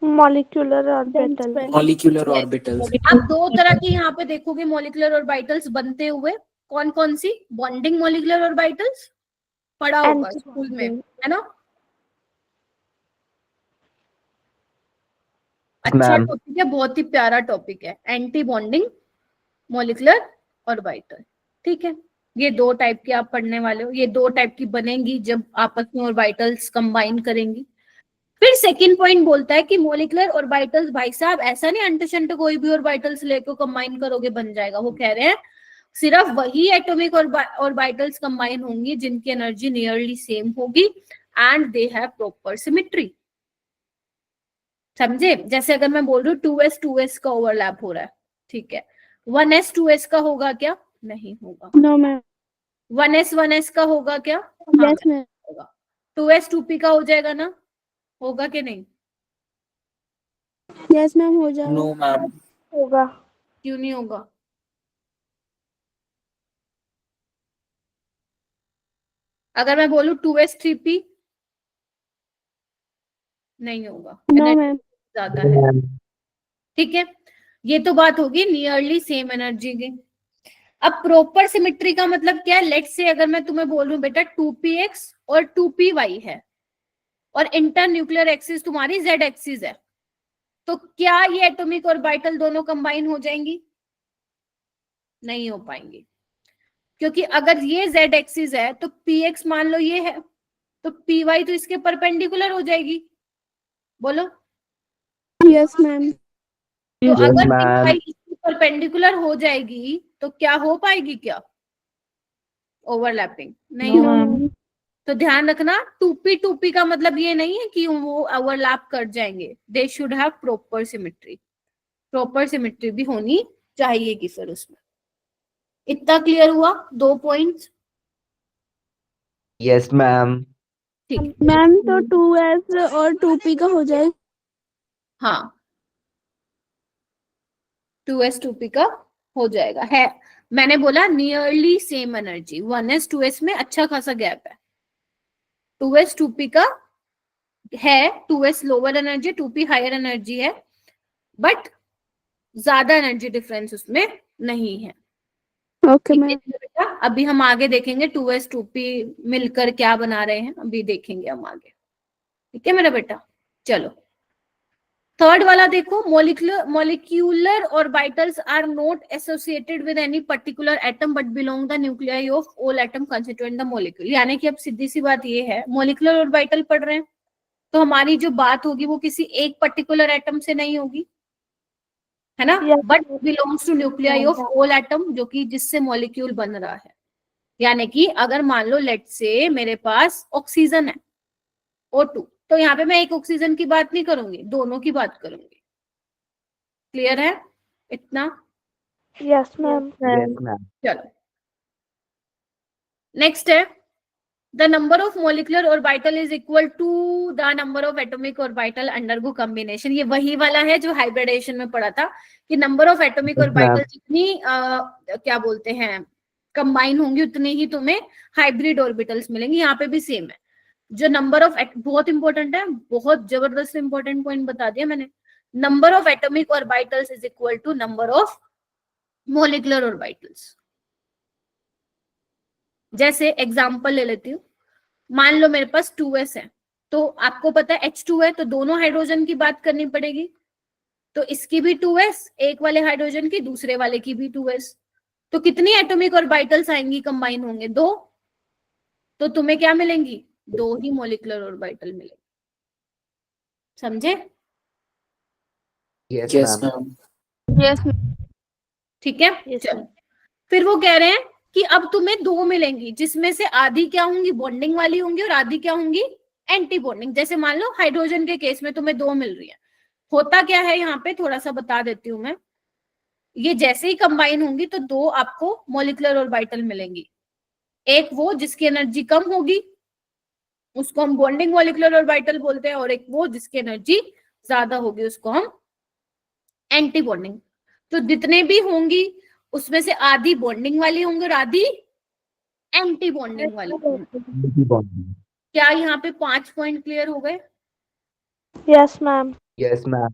मॉलिक्यूलर ऑर्बिटल। Molecular orbitals. आप दो तरह की यहाँ पे देखोगे मॉलिक्यूलर ऑर्बिटल्स बनते हुए, कौन कौन सी, बॉन्डिंग मॉलिक्यूलर ऑर्बिटल्स, पढ़ा होगा स्कूल में, है ना। अच्छा टॉपिक है, बहुत ही प्यारा टॉपिक है, एंटी बॉन्डिंग मॉलिक्यूलर ऑर्बिटल। ठीक है, ये दो टाइप की आप पढ़ने वाले हो, ये दो टाइप की बनेंगी जब आपस में ऑर्बिटल्स कंबाइन करेंगी। फिर सेकंड पॉइंट बोलता है कि मॉलिक्यूलर ऑर्बिटल्स, भाई साहब ऐसा नहीं अंट कोई भी ऑर्बिटल्स लेकर कंबाइन करोगे बन जाएगा। वो कह रहे हैं सिर्फ वही एटॉमिक ऑर्बिटल्स कंबाइन होंगी जिनकी एनर्जी नियरली सेम होगी and they have proper symmetry. समझे? जैसे अगर मैं बोल रही हूँ 2s का ओवरलैप हो रहा है, ठीक है, 1s 2s का होगा क्या? नहीं होगा। No ma'am. 1s का होगा क्या? Yes ma'am. होगा। 2s 2p का हो जाएगा ना, होगा कि नहीं? यस मैम हो जाएगा। No ma'am. होगा। क्यों नहीं होगा? अगर मैं बोलूं 2s3p नहीं होगा, नो एनर्जी मैम। ज्यादा है। ठीक है, ये तो बात होगी नियरली सेम एनर्जी की। अब प्रॉपर सिमेट्री का मतलब क्या है? लेट्स से अगर मैं तुम्हें बोल रही हूँ बेटा 2px और 2py है और इंटर न्यूक्लियर एक्सिस तुम्हारी z एक्सिस है, तो क्या ये एटॉमिक ऑर्बिटल दोनों कंबाइन हो जाएंगी? नहीं हो पाएंगी, क्योंकि अगर ये z एक्सिस है तो px मान लो ये है, तो py तो इसके परपेंडिकुलर हो जाएगी। बोलो। Yes ma'am. तो Yes, अगर ma'am. py इसके परपेंडिकुलर हो जाएगी तो क्या हो पाएगी? क्या ओवरलैपिंग? नहीं नो हो। मैम। तो ध्यान रखना 2p का मतलब ये नहीं है कि वो ओवरलैप कर जाएंगे, they should have proper symmetry. Proper symmetry भी होनी चाहिए कि फिर उसमें। इतना क्लियर हुआ? 2 पॉइंट्स। Yes, ma'am. ठीक, मैम तो 2s और 2p का हो जाए। हाँ 2s 2p का हो जाएगा। है, मैंने बोला nearly same energy, 1s 2s में अच्छा खासा गैप है। 2s 2p का है, 2s lower energy 2p higher energy है, बट ज्यादा एनर्जी डिफरेंस उसमें नहीं है। ओके ठीक है मैम। बेटा, अभी हम आगे देखेंगे 2s 2p मिलकर क्या बना रहे हैं, अभी देखेंगे हम आगे। ठीक है मेरा बेटा, चलो थर्ड वाला देखो, molecular orbitals are not associated with any particular atom but belong the nuclei of all atom constituent the molecule। यानी कि अब सीधी सी बात ये है, molecular orbital पढ़ रहे हैं तो हमारी जो बात होगी वो किसी एक पर्टिकुलर एटम से नहीं होगी, है ना, Yes, but belongs two nuclei of all atom, जो कि जिससे मॉलिक्यूल बन रहा है। यानी कि अगर मान लो लेट से मेरे पास ऑक्सीजन है O2, तो यहाँ पे मैं एक ऑक्सीजन की बात नहीं करूंगी, दोनों की बात करूंगी। क्लियर है इतना? yes, ma'am. Yes, ma'am. चलो नेक्स्ट है, the number of molecular orbital is equal to the number of atomic orbital undergo combination. ये वही वाला है जो हाइब्रिडेशन में पढ़ा था कि number of atomic Yes, orbital ma'am. जितनी क्या बोलते हैं कंबाइन होंगी उतने ही तुम्हें हाइब्रिड ऑर्बिटल्स मिलेंगे। यहाँ पे भी सेम है, जो नंबर ऑफ, बहुत इंपॉर्टेंट है, बहुत जबरदस्त इंपॉर्टेंट पॉइंट बता दिया मैंने। Number of atomic orbitals is equal to number of molecular orbitals. जैसे एग्जांपल ले लेती हूँ, मान लो मेरे पास 2s है, तो आपको पता है H2 है तो दोनों हाइड्रोजन की बात करनी पड़ेगी, तो इसकी भी 2s, एक वाले हाइड्रोजन की, दूसरे वाले की भी 2s, तो कितनी एटॉमिक ऑर्बिटल्स आएंगी, कंबाइन होंगे 2, तो तुम्हें क्या मिलेंगी? 2 ही मोलिकुलर ऑर्बिटल मिलेंगे। समझे? Yes, Yes, ma'am. ma'am. Yes. ठीक है, Yes, चलो ma'am. फिर वो कह रहे हैं कि अब तुम्हें 2 मिलेंगी, जिसमें से आधी क्या होंगी, बॉन्डिंग वाली होंगी, और आधी क्या होंगी, एंटी बॉन्डिंग। जैसे मान लो हाइड्रोजन के केस में तुम्हें 2 मिल रही है। होता क्या है यहाँ पे, थोड़ा सा बता देती हूँ मैं, ये जैसे ही कंबाइन होंगी तो 2 आपको मोलिकुलर ऑर्बिटल मिलेंगी। एक वो जिसकी एनर्जी कम होगी, उसको हम बॉन्डिंग मोलिकुलर ऑर्बिटल बोलते हैं, और एक वो जिसकी एनर्जी ज्यादा होगी, उसको हम एंटी बॉन्डिंग। तो जितने भी होंगी उसमें से आधी बॉन्डिंग वाली होंगी और आधी एंटी बॉन्डिंग वाली होंगी। क्या यहाँ पे 5 पॉइंट क्लियर हो गए? Yes, ma'am. Yes, ma'am.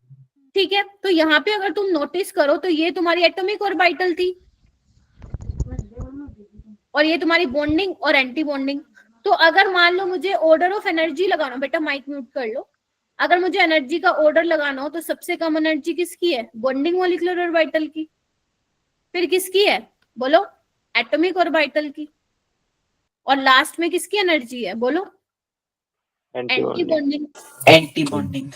ठीक है, तो यहाँ पे अगर तुम नोटिस करो तो ये तुम्हारी एटॉमिक ऑर्बिटल थी और ये तुम्हारी बॉन्डिंग और एंटी बॉन्डिंग। तो अगर मान लो मुझे ऑर्डर ऑफ एनर्जी लगाना, बेटा माइक म्यूट कर लो, अगर मुझे एनर्जी का ऑर्डर लगाना हो तो सबसे कम एनर्जी किसकी है? बॉन्डिंग मोलिकुलर ऑर्बिटल की। फिर किसकी है? बोलो। एटॉमिक ऑर्बिटल की। और लास्ट में किसकी एनर्जी है? बोलो। Anti bonding. Anti bonding.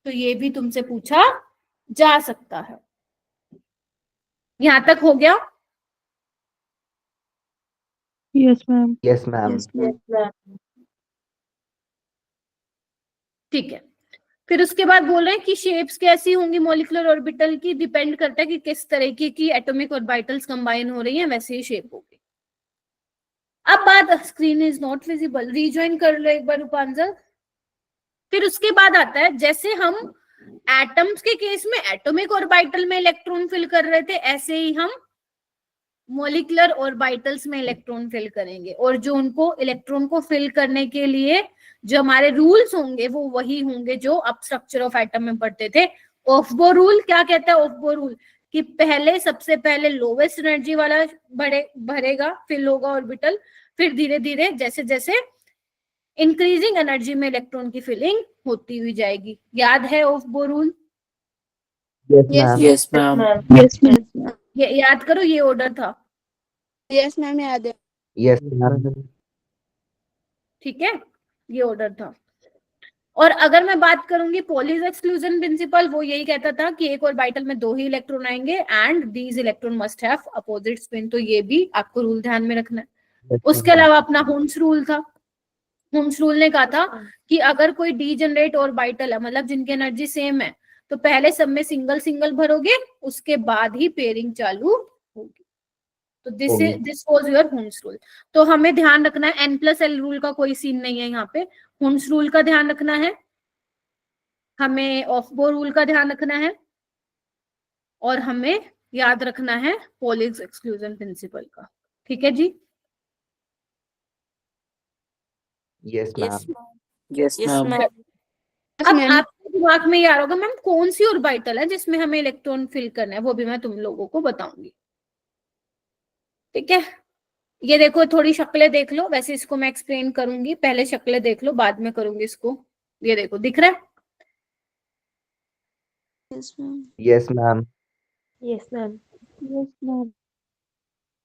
तो ये भी तुमसे पूछा जा सकता है। यहां तक हो गया? Yes, ma'am. Yes, ma'am. ठीक है, फिर उसके बाद बोल रहे हैं कि शेप्स कैसी होंगी मॉलिक्यूलर ऑर्बिटल की, डिपेंड करता है कि किस तरीके की एटॉमिक ऑर्बिटल्स कंबाइन हो रही हैं, वैसे ही शेप होगी। अब बात, screen is not visible, rejoin कर लो एक बार रूपांजल। फिर उसके बाद आता है, जैसे हम एटम्स के केस में एटॉमिक ऑर्बिटल में इलेक्ट्रॉन फिल कर रहे थे, ऐसे ही हम मोलिकुलर ऑर्बिटल्स में इलेक्ट्रॉन फिल करेंगे, और जो उनको इलेक्ट्रॉन को फिल करने के लिए जो हमारे रूल्स होंगे वो वही होंगे जो अब स्ट्रक्चर ऑफ एटम में पढ़ते थे। ऑफ-बो रूल क्या कहता है? ऑफ-बो रूल कि पहले सबसे पहले लोवेस्ट एनर्जी वाला भरेगा, फिल होगा ऑर्बिटल, फिर धीरे धीरे जैसे जैसे इंक्रीजिंग एनर्जी में इलेक्ट्रॉन की फिलिंग होती हुई जाएगी। याद है Aufbau rule? Yes Yes, ma'am. Yes ma'am. ये याद करो, ये ऑर्डर था। यस मैम याद है। Yes ma'am. ठीक है, ये ऑर्डर था। और अगर मैं बात करूंगी पॉलीज एक्सक्लूजन प्रिंसिपल, वो यही कहता था कि एक ऑर्बिटल में 2 ही इलेक्ट्रॉन आएंगे and these electron must have opposite spin. तो ये भी आपको रूल ध्यान में रखना है। उसके अलावा अपना हुन्स रूल था। हुन्स रूल ने कहा था कि अगर कोई डीजेनरेट ऑर्बिटल है, मतलब जिनकी एनर्जी सेम है, तो पहले सब में सिंगल सिंगल भरोगे, उसके बाद ही पेयरिंग चालू होगी। तो this was your Hund's rule. तो हमें ध्यान रखना है N+L रूल का कोई सीन नहीं है यहाँ पे। हुन्स रूल का ध्यान रखना है, हमें ऑफ-बो रूल का ध्यान रखना है, और हमें याद रखना है पॉलीज एक्सक्लूजन प्रिंसिपल का। ठीक है जी? Yes ma'am. Yes, ma'am. अब आपके दिमाग में ये आ रहा होगा मैम कौन सी ऑर्बिटल है जिसमें हमें इलेक्ट्रॉन फिल करना है, वो भी मैं तुम लोगों को बताऊंगी। ठीक है, ये देखो थोड़ी शक्लें देख लो, वैसे इसको मैं एक्सप्लेन करूंगी, पहले शक्लें देख लो बाद में करूंगी इसको। ये देखो, दिख रहा है? Yes ma'am. Yes ma'am. Yes ma'am. Yes ma'am.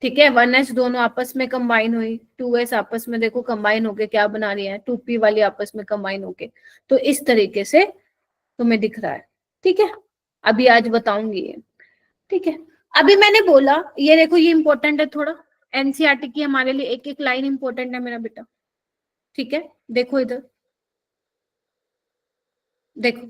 ठीक है, 1s दोनों आपस में कंबाइन हुई, 2s आपस में देखो कंबाइन होके क्या बना रही है, 2p वाली आपस में कंबाइन होके। तो इस तरीके से तुम्हें दिख रहा है। ठीक है, अभी आज बताऊंगी ये। ठीक है, अभी मैंने बोला, ये देखो ये इंपॉर्टेंट है थोड़ा, एनसीईआरटी की हमारे लिए एक एक लाइन इंपॉर्टेंट है मेरा बेटा। ठीक है, देखो इधर, देखो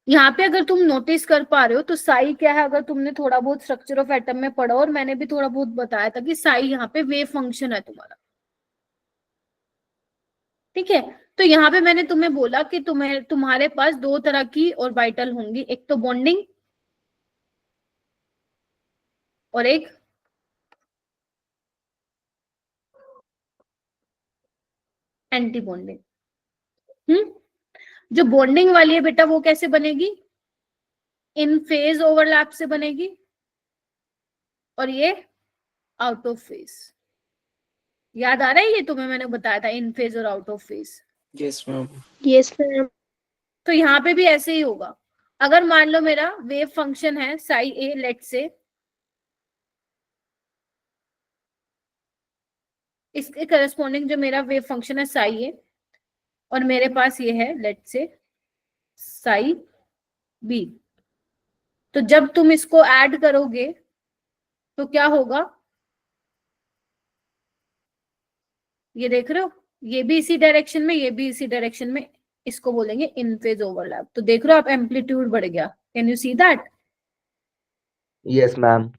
यहाँ पे अगर तुम नोटिस कर पा रहे हो तो साई क्या है, अगर तुमने थोड़ा बहुत स्ट्रक्चर ऑफ एटम में पढ़ा, और मैंने भी थोड़ा बहुत बताया था कि साई यहाँ पे वेव फंक्शन है तुम्हारा। ठीक है, तो यहाँ पे मैंने तुम्हें बोला कि तुम्हारे पास 2 तरह की ऑर्बिटल होंगी, एक तो बॉन्डिंग और एक एंटी बॉन्डिंग। जो बॉन्डिंग वाली है बेटा वो कैसे बनेगी? इन फेज ओवरलैप से बनेगी, और ये आउट ऑफ फेज। याद आ रहा है ये तुम्हें? मैंने बताया था इन फेज और out of phase. Yes, ma'am. Yes ma'am. तो यहाँ पे भी ऐसे ही होगा। अगर मान लो मेरा वेव फंक्शन है साई ए, लेट से, इसके करस्पॉन्डिंग जो मेरा वेव फंक्शन है साई ए, और मेरे पास ये है लेट से साई बी, तो जब तुम इसको ऐड करोगे तो क्या होगा? ये देख रहे हो, ये भी इसी डायरेक्शन में, ये भी इसी डायरेक्शन में, इसको बोलेंगे इन फेज ओवरलैप। तो देख रहे हो आप, एम्पलीट्यूड बढ़ गया। Can you see that? Yes ma'am.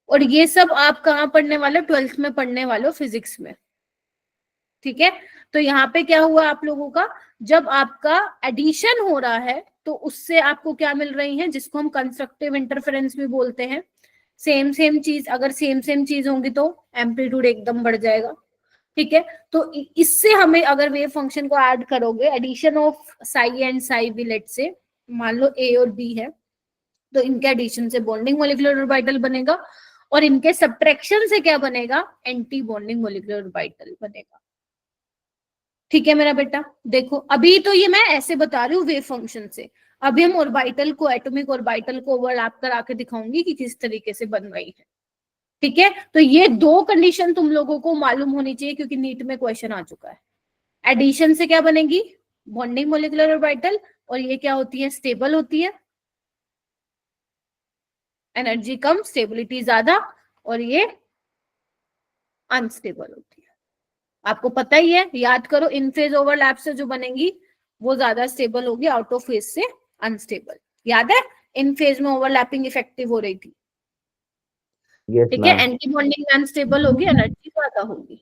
और ये सब आप कहाँ पढ़ने वाले हो? 12th में पढ़ने वाले हो, फिजिक्स में। ठीक है, तो यहाँ पे क्या हुआ आप लोगों का, जब आपका एडिशन हो रहा है तो उससे आपको क्या मिल रही है, जिसको हम कंस्ट्रक्टिव इंटरफेरेंस भी बोलते हैं। सेम सेम चीज, अगर सेम सेम चीज होंगी तो एम्पलीट्यूड एकदम बढ़ जाएगा। ठीक है, तो इससे हमें अगर वेव फंक्शन को ऐड करोगे, addition of psi and psi B, let's say मान लो ए और बी है, तो इनके एडिशन से बॉन्डिंग मोलिकुलर ऑर्बिटल बनेगा, और इनके सब्ट्रैक्शन से क्या बनेगा? एंटी बॉन्डिंग मोलिकुलर ऑर्बिटल बनेगा। ठीक है मेरा बेटा, देखो अभी तो ये मैं ऐसे बता रही हूँ वेव फंक्शन से, अभी हम ऑर्बिटल को, एटॉमिक ऑर्बिटल को ओवरलैप करा के दिखाऊंगी कि किस तरीके से बन रही है। ठीक है, तो ये 2 कंडीशन तुम लोगों को मालूम होनी चाहिए, क्योंकि नीट में क्वेश्चन आ चुका है। एडिशन से क्या बनेगी? बॉन्डिंग मोलिकुलर ऑर्बिटल, और ये क्या होती है? स्टेबल होती है, एनर्जी कम, स्टेबिलिटी ज्यादा, और ये अनस्टेबल होती है। आपको पता ही है, याद करो, इन फेज ओवरलैप से जो बनेगी वो ज्यादा स्टेबल होगी, आउट ऑफ फेज से अनस्टेबल। याद है, इन फेज में ओवरलैपिंग इफेक्टिव हो रही थी। यस ठीक है, मैम। एंटी बॉन्डिंग में अनस्टेबल होगी, एनर्जी ज्यादा होगी।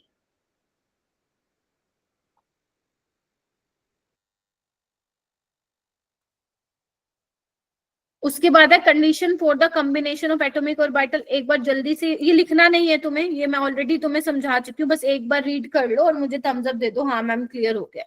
उसके बाद है condition for the combination of atomic orbital. एक बार जल्दी से, ये लिखना नहीं है तुम्हें, ये मैं ऑलरेडी तुम्हें समझा चुकी हूँ, बस एक बार रीड कर लो और मुझे थम्स अप दे दो, हाँ मैम क्लियर हो गया।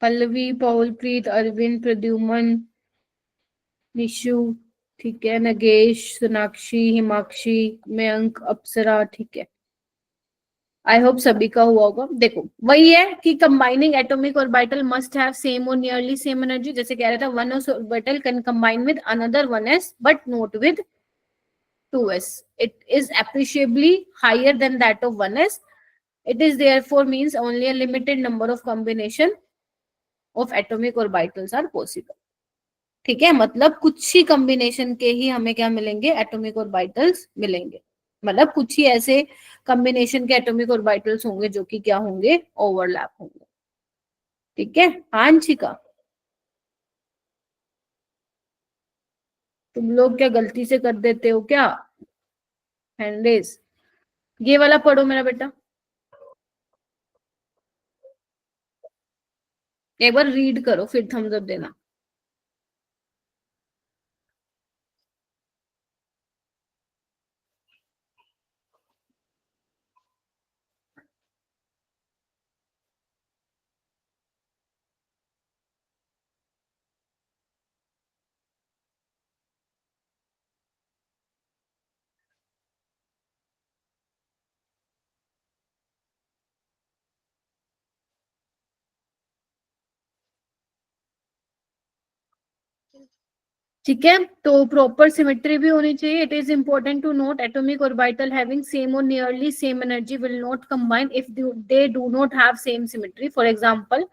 पल्लवी, पौलप्रीत, अरविंद, प्रद्युमन, निशु, ठीक है, नगेश, सोनाक्षी, हिमाक्षी, मयंक, अप्सरा, ठीक है। आई होप सभी का हुआ होगा। देखो वही है कि combining atomic orbital must have same और नियरली सेम एनर्जी। जैसे कह रहा था, one S orbital can combine with another one S but not with 2s. It is appreciably higher than that of 1s. It is therefore means only a limited number of combination of atomic orbitals are possible. ठीक है, मतलब कुछ ही combination के ही हमें क्या मिलेंगे, atomic orbitals मिलेंगे। मतलब कुछ ही ऐसे कॉम्बिनेशन के एटॉमिक ऑर्बिटल्स होंगे जो कि क्या होंगे, ओवरलैप होंगे। ठीक है, आंशिका तुम लोग क्या गलती से कर देते हो क्या हैंडेस? ये वाला पढ़ो मेरा बेटा, एक बार रीड करो फिर थम्स अप देना। ठीक है, तो प्रॉपर सिमेट्री भी होनी चाहिए। It is important to note atomic orbital having same और nearly same energy will not combine if they do not have same symmetry. For example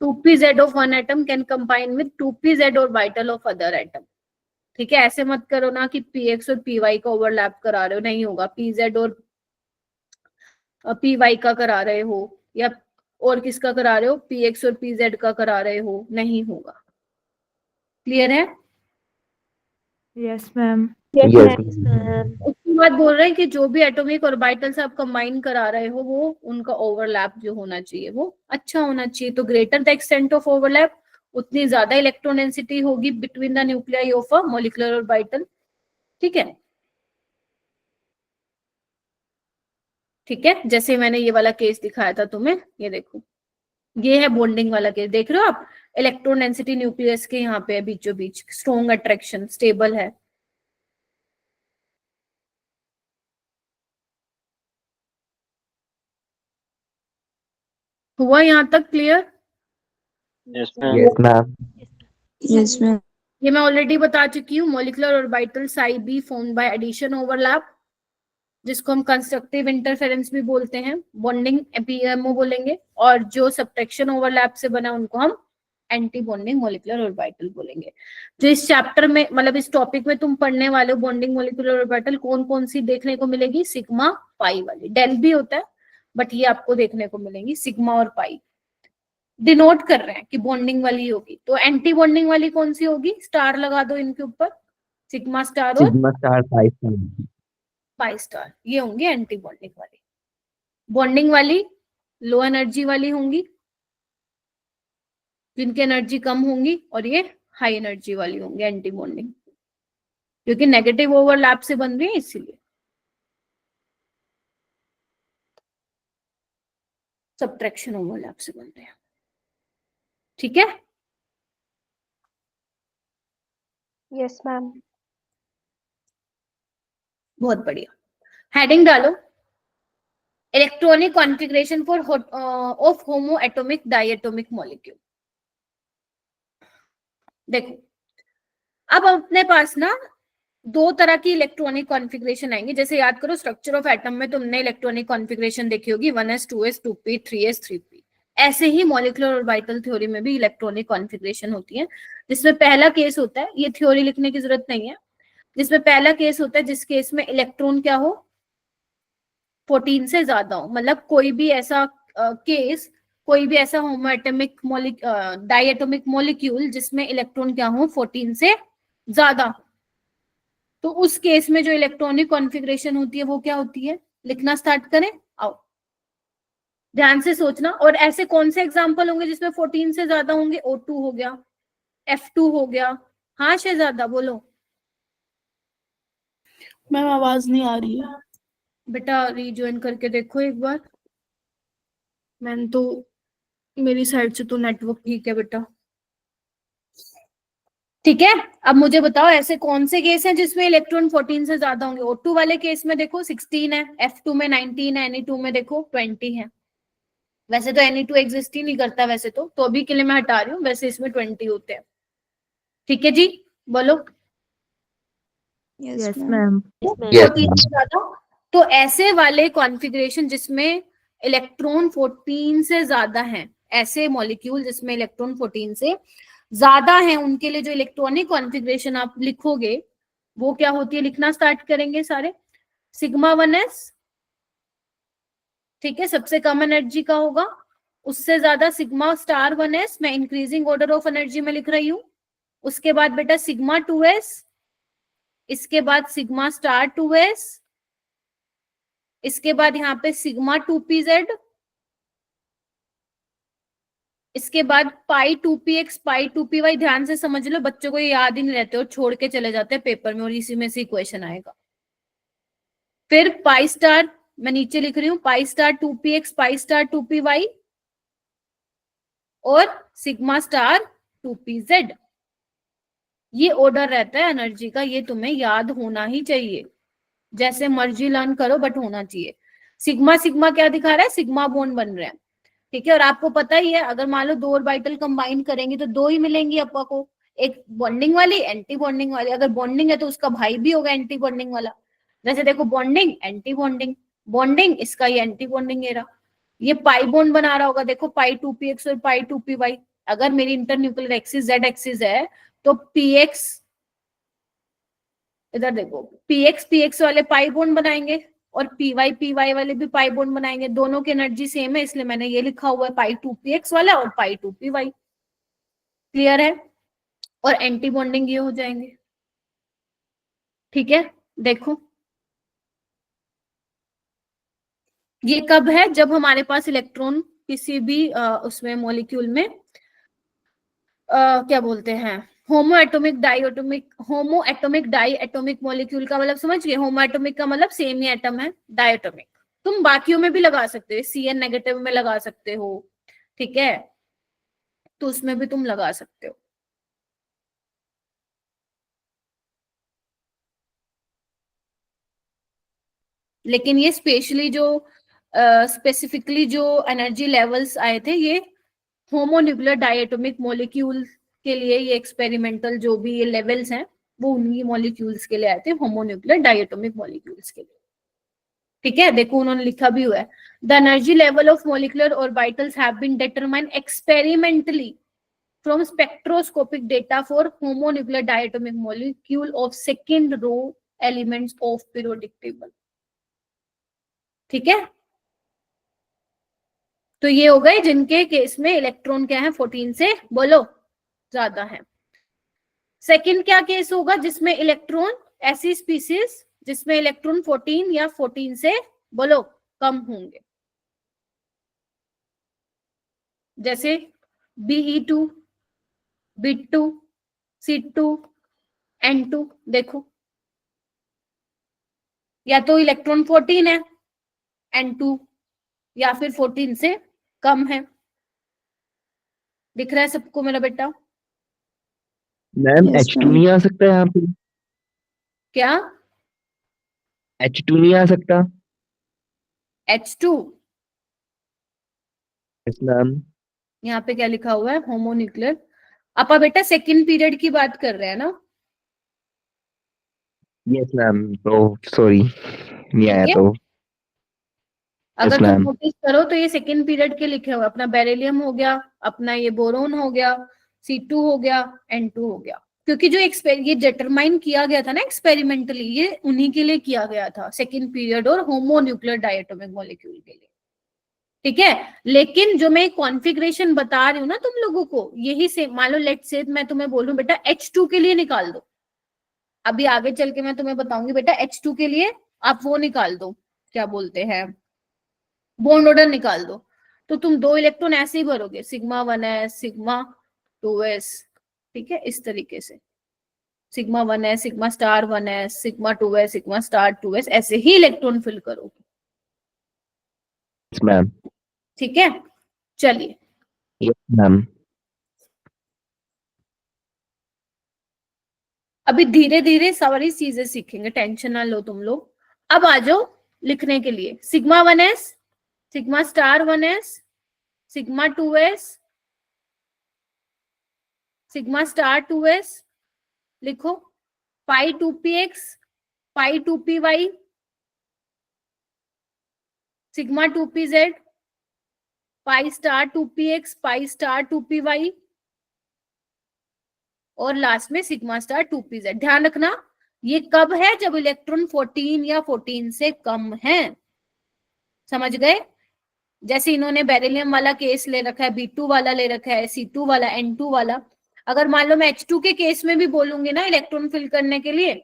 2pz of one atom can combine with 2pz orbital of other atom। ठीक है, ऐसे मत करो ना कि px और py का ओवरलैप करा रहे हो, नहीं होगा। pz और py का करा रहे हो या और किसका करा रहे हो, px और pz का करा रहे हो, नहीं होगा। क्लियर है? Yes, ma'am. Yes, ma'am. उसके बाद बोल रहे हैं कि जो भी एटॉमिक ऑर्बिटल्स आप कंबाइन करा रहे हो वो उनका ओवरलैप जो होना चाहिए वो अच्छा होना चाहिए। तो greater the extent of overlap उतनी ज्यादा इलेक्ट्रॉन डेंसिटी होगी between the nuclei of a molecular orbital. ठीक है, ठीक है, जैसे मैंने ये वाला केस दिखाया था तुम्हें, ये देखो, ये है बॉन्डिंग वाला केस, देख रहे हो आप, इलेक्ट्रॉन डेंसिटी न्यूक्लियस के यहाँ पे है बीचों बीच, स्ट्रॉन्ग अट्रैक्शन, स्टेबल है। हुआ यहाँ तक clear? Yes, ma'am. yes, ma'am. Yes, ma'am. ये मैं ऑलरेडी बता चुकी हूँ। Molecular orbital psi B formed by addition overlap, जिसको हम कंस्ट्रक्टिव इंटरफेरेंस भी बोलते हैं, बॉन्डिंग पीएमओ बोलेंगे, और जो सब्ट्रैक्शन ओवरलैप से बना उनको हम एंटी बॉन्डिंग मॉलिक्यूलर ऑर्बिटल बोलेंगे। जो इस चैप्टर में, मतलब इस टॉपिक में तुम पढ़ने वाले हो बॉन्डिंग मॉलिक्यूलर ऑर्बिटल कौन कौन सी देखने को मिलेगी, सिग्मा पाई वाली, डेल भी होता है बट ये आपको देखने को मिलेंगी, सिग्मा और पाई डिनोट कर रहे हैं कि बॉन्डिंग वाली होगी। तो एंटी बॉन्डिंग वाली कौन सी होगी, स्टार लगा दो इनके ऊपर, सिग्मा स्टार और Sigma star, pi star. Pi star, ये होंगी एंटी बॉन्डिंग वाली। बॉन्डिंग वाली लो एनर्जी वाली होंगी, जिनकी एनर्जी कम होंगी, और ये हाई एनर्जी वाली होंगी एंटी बॉन्डिंग, क्योंकि नेगेटिव ओवरलैप से बन रही है इसीलिए, सब्ट्रैक्शन ओवरलैप से बन रहे हैं। ठीक है, Yes, ma'am. बहुत बढ़िया। हेडिंग डालो, electronic configuration for of homo atomic diatomic molecule. देखो अब अपने पास ना दो तरह की इलेक्ट्रॉनिक कॉन्फ़िगरेशन आएंगे। जैसे याद करो स्ट्रक्चर ऑफ एटम में तुमने इलेक्ट्रॉनिक कॉन्फ़िगरेशन देखी होगी, 1s 2s 2p 3s 3p। ऐसे ही मॉलिक्यूलर ऑर्बिटल थ्योरी में भी इलेक्ट्रॉनिक कॉन्फ़िगरेशन होती है, जिसमें पहला केस होता है, ये थ्योरी लिखने की जरूरत नहीं है, जिसमें पहला केस होता है जिस केस में इलेक्ट्रॉन क्या हो 14 से ज्यादा हो, मतलब कोई भी ऐसा केस, कोई भी ऐसा होमोएटॉमिक डाइएटॉमिक मॉलिक्यूल जिसमें इलेक्ट्रॉन क्या हो 14 से ज्यादा, तो उस केस में जो इलेक्ट्रॉनिक कॉन्फ़िगरेशन होती है वो क्या होती है, लिखना स्टार्ट करें। आओ ध्यान से सोचना। और ऐसे कौन से एग्जांपल होंगे जिसमें 14 से ज्यादा होंगे, O2 हो गया, F2 हो गया। हाँ शहजादा बोलो। मैम आवाज नहीं आ रही है। बेटा रीज्वाइन करके देखो एक बार। मैंने तो, मेरी साइड से तो नेटवर्क ठीक है बेटा। ठीक है, अब मुझे बताओ ऐसे कौन से केस हैं जिसमें इलेक्ट्रॉन 14 से ज्यादा होंगे। O2 वाले केस में देखो 16 है, F2 में 19 है, Ne2 में देखो 20 है। वैसे तो Ne2 एग्जिस्ट ही नहीं करता वैसे तो अभी के लिए मैं हटा रही हूँ, वैसे इसमें 20 होते हैं। ठीक है जी, बोलो। Yes, ma'am. Yes, 14 से ज्यादा, तो ऐसे वाले कॉन्फ़िगरेशन जिसमें इलेक्ट्रॉन 14 से ज्यादा हैं, ऐसे मॉलिक्यूल जिसमें इलेक्ट्रॉन 14 से ज्यादा हैं, उनके लिए जो इलेक्ट्रॉनिक कॉन्फ़िगरेशन आप लिखोगे वो क्या होती है, लिखना स्टार्ट करेंगे सारे। सिग्मा 1s, ठीक है, सबसे कम एनर्जी का होगा। उससे ज्यादा सिग्मा स्टार 1s, मैं इंक्रीजिंग ऑर्डर ऑफ एनर्जी में लिख रही हूँ। उसके बाद बेटा सिग्मा 2s, इसके बाद सिग्मा स्टार 2s, इसके बाद यहाँ पे सिग्मा 2pz, इसके बाद पाई 2px, पाई 2py। ध्यान से समझ लो, बच्चों को ये याद ही नहीं रहते और छोड़ के चले जाते हैं पेपर में, और इसी में से क्वेश्चन आएगा। फिर पाई स्टार, मैं नीचे लिख रही हूँ, pi star 2px, pi star 2py और सिग्मा स्टार 2pz। ये ऑर्डर रहता है एनर्जी का, ये तुम्हें याद होना ही चाहिए, जैसे मर्जी लर्न करो बट होना चाहिए। सिग्मा सिग्मा क्या दिखा रहा है, सिग्मा बॉन्ड बन रहे हैं, ठीक है। और आपको पता ही है अगर मान लो दो ऑर्बिटल कंबाइन करेंगे तो दो ही मिलेंगी अपा को, एक बॉन्डिंग वाली, एंटी बॉन्डिंग वाली। अगर बॉन्डिंग है तो उसका भाई भी होगा एंटी बॉन्डिंग वाला। जैसे देखो बॉन्डिंग एंटी बॉन्डिंग, बॉन्डिंग इसका ये एंटी बॉन्डिंग एरा, ये पाई बॉन्ड बना रहा होगा। देखो पाई 2px और पाई 2py, अगर मेरी इंटरन्यूक्लियर एक्सिस जेड एक्सिस है तो px, इधर देखो px px वाले पाई बॉन्ड बनाएंगे और py py वाले भी पाई बॉन्ड बनाएंगे। दोनों की एनर्जी सेम है, इसलिए मैंने ये लिखा हुआ है पाई 2px वाला और पाई 2py। क्लियर है? और एंटी बॉन्डिंग ये हो जाएंगे, ठीक है। देखो ये कब है, जब हमारे पास इलेक्ट्रॉन किसी भी उसमें मॉलिक्यूल में क्या बोलते हैं, homoatomic diatomic molecule का मतलब समझ गए। होमो एटॉमिक का मतलब सेम ही एटम है, डाई एटॉमिक तुम बाकियों में भी लगा सकते हो, Cn नेगेटिव में लगा सकते हो, ठीक है, तो उसमें भी तुम लगा सकते हो। लेकिन ये स्पेशली जो स्पेसिफिकली जो एनर्जी लेवल्स आए थे ये होमोन्यूक्लियर डायटोमिक मॉलिक्यूल के लिए, ये एक्सपेरिमेंटल जो भी ये लेवल्स हैं वो उन्हीं मॉलिक्यूल्स के लिए आए थे, होमोन्यूक्लियर डायटोमिक मॉलिक्यूल्स के लिए, ठीक है। देखो उन्होंने लिखा भी हुआ है, the energy level of molecular orbitals have been determined experimentally from spectroscopic data for homonuclear diatomic molecule of second row elements of periodic table, ठीक है। तो ये हो गए जिनके केस में इलेक्ट्रॉन क्या है 14 से बोलो ज्यादा है। सेकंड क्या केस होगा जिसमें इलेक्ट्रॉन, ऐसी स्पीसीज जिसमें इलेक्ट्रॉन 14 या 14 से बोलो कम होंगे, जैसे Be2, Bit2, C2, N2। देखो या तो इलेक्ट्रॉन 14 है N2, या फिर 14 से कम है। दिख रहा है सबको मेरा बेटा? Ma'am Yes, H2 ma'am. नहीं आ सकता यहाँ पे? क्या H2 नहीं आ सकता? H2? Yes ma'am. यहाँ पे क्या लिखा हुआ है, होमोन्यूक्लियर। अपा बेटा सेकंड पीरियड की बात कर रहे हैं ना? यस मैम, तो सॉरी नहीं आया ठीक है? तो। अगर तुम मैम। नोटिस करो तो ये सेकंड पीरियड के लिखे हुए, अपना बेरिलियम हो गया, अपना ये बोरोन हो गया, C2 हो गया, N2 हो गया। क्योंकि जो ये डिटरमाइन किया गया था ना एक्सपेरिमेंटली, ये उन्हीं के लिए किया गया था, सेकेंड पीरियड और होमोन्यूक्लियर डायटोमिक मॉलिक्यूल के लिए, ठीक है। लेकिन जो मैं कॉन्फ़िगरेशन बता रही हूँ ना तुम लोगों को, यही से मान लो लेट्स से मैं तुम्हें बोलूं बेटा H2 के लिए निकाल दो, अभी आगे चल के मैं तुम्हें बताऊंगी बेटा H2 के लिए आप वो निकाल दो, क्या बोलते हैं, बॉन्ड ऑर्डर निकाल दो, तो तुम 2 इलेक्ट्रॉन ऐसे ही भरोगे, सिग्मा 1s सिग्मा 2s, ठीक है, इस तरीके से sigma 1s sigma star 1s sigma 2s sigma star 2s, ऐसे ही इलेक्ट्रॉन फिल करोगे, Yes, ma'am. ठीक है। चलिए Yes, ma'am. अभी धीरे धीरे सारी चीजें सीखेंगे, टेंशन ना लो तुम लोग। अब आ जाओ लिखने के लिए, sigma 1s sigma star 1s sigma 2s sigma star 2s लिखो, पाई 2px पाई 2py sigma 2pz pi star 2px pi star 2py और लास्ट में सिग्मा स्टार 2pz। ध्यान रखना ये कब है, जब इलेक्ट्रॉन 14 या 14 से कम है, समझ गए। जैसे इन्होंने बेरिलियम वाला केस ले रखा है, B2 वाला ले रखा है, C2 वाला, N2 वाला, अगर मान लो मैं H2 के केस में भी बोलूंगी ना इलेक्ट्रॉन फिल करने के लिए,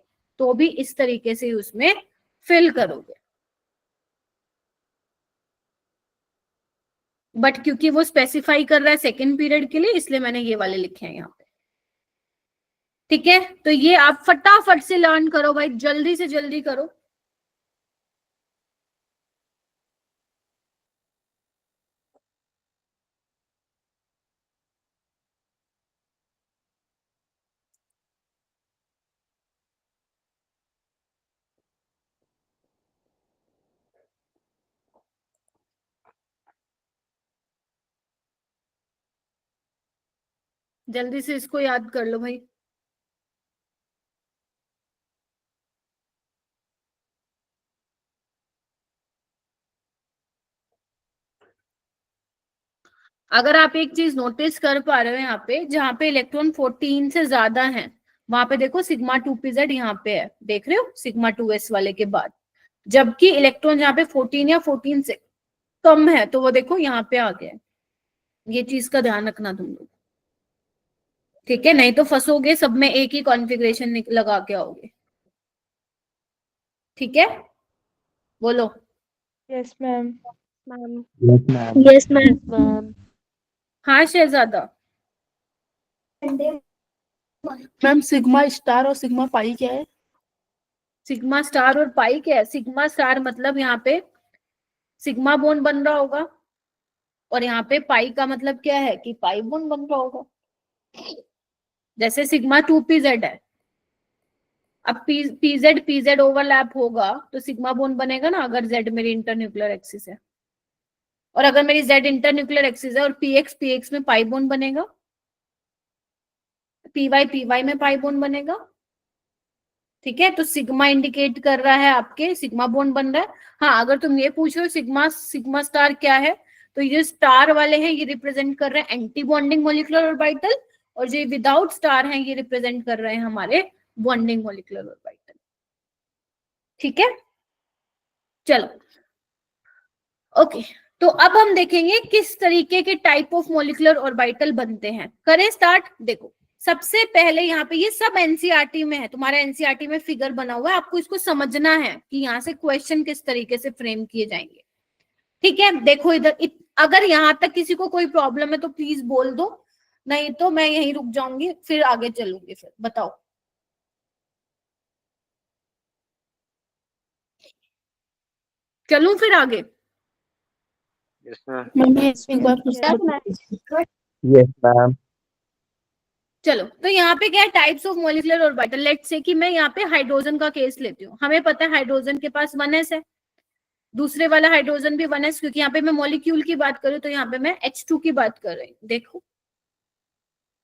तो भी इस तरीके से उसमें फिल करोगे, बट क्योंकि वो स्पेसिफाई कर रहा है सेकेंड पीरियड के लिए, इसलिए मैंने ये वाले लिखे हैं यहाँ पे, ठीक है। तो ये आप फटाफट से लर्न करो भाई, जल्दी से जल्दी करो। जल्दी से इसको याद कर लो भाई। अगर आप एक चीज नोटिस कर पा रहे हो यहाँ पे, जहाँ पे इलेक्ट्रॉन 14 से ज्यादा है, वहां पे देखो सिग्मा 2pz यहाँ पे है, देख रहे हो, सिग्मा 2s वाले के बाद, जबकि इलेक्ट्रॉन यहाँ पे 14 या 14 से कम है, तो वो देखो यहाँ पे आ गया। ये चीज का ध्यान रखना तुम लोग, ठीक है, नहीं तो फंसोगे, सब में एक ही कॉन्फ़िगरेशन लगा के आओगे, ठीक है। बोलो। Yes ma'am. Yes, ma'am. Yes ma'am. हाँ शहजादा। मैम सिग्मा स्टार और सिग्मा पाई क्या है? सिग्मा स्टार और पाई क्या है? सिग्मा स्टार मतलब यहाँ पे सिग्मा बॉन्ड बन रहा होगा, और यहाँ पे पाई का मतलब क्या है कि पाई बॉन्ड बन रहा होगा। जैसे सिग्मा 2pz है, अब pz pz ओवरलैप होगा तो सिग्मा बॉन्ड बनेगा ना, अगर z मेरी इंटरन्यूक्लियर एक्सिस है, और अगर मेरी z इंटरन्यूक्लियर एक्सिस है और px px में पाई बॉन्ड बनेगा, py py में पाई बॉन्ड बनेगा, ठीक है। तो सिग्मा इंडिकेट कर रहा है आपके सिग्मा बॉन्ड बन रहा है। हाँ, अगर तुम ये पूछ रहे हो सिग्मा सिग्मा स्टार क्या है, तो ये स्टार वाले हैं ये रिप्रेजेंट कर रहे हैं एंटी बॉन्डिंग मॉलिक्यूलर ऑर्बिटल, और जो विदाउट स्टार हैं ये रिप्रेजेंट कर रहे हैं हमारे बॉन्डिंग मॉलिक्यूलर ऑर्बिटल, ठीक है। चलो ओके, तो अब हम देखेंगे किस तरीके के टाइप ऑफ मॉलिक्यूलर ऑर्बिटल बनते हैं। करें स्टार्ट। देखो सबसे पहले यहाँ पे, ये सब एनसीईआरटी में है, तुम्हारा एनसीईआरटी में फिगर बना हुआ है, आपको इसको समझना है कि यहाँ से क्वेश्चन किस तरीके से फ्रेम किए जाएंगे, ठीक है। देखो इधर अगर यहाँ तक किसी को कोई प्रॉब्लम है तो प्लीज बोल दो, नहीं तो मैं यहीं रुक जाऊंगी, फिर आगे चलूंगी। फिर बताओ। चलूं फिर आगे? Yes ma'am. मैम एक बार फिर से Yes, ma'am. चलो, तो यहाँ पे क्या है, types of molecular orbital. Let's say कि मैं यहाँ पे हाइड्रोजन का केस लेती हूँ, हमें पता है हाइड्रोजन के पास 1s है, दूसरे वाला हाइड्रोजन भी 1s, क्योंकि यहाँ पे मैं मॉलिक्यूल की बात करूँ तो यहाँ पे मैं H2 की बात कर रही हूँ। देखो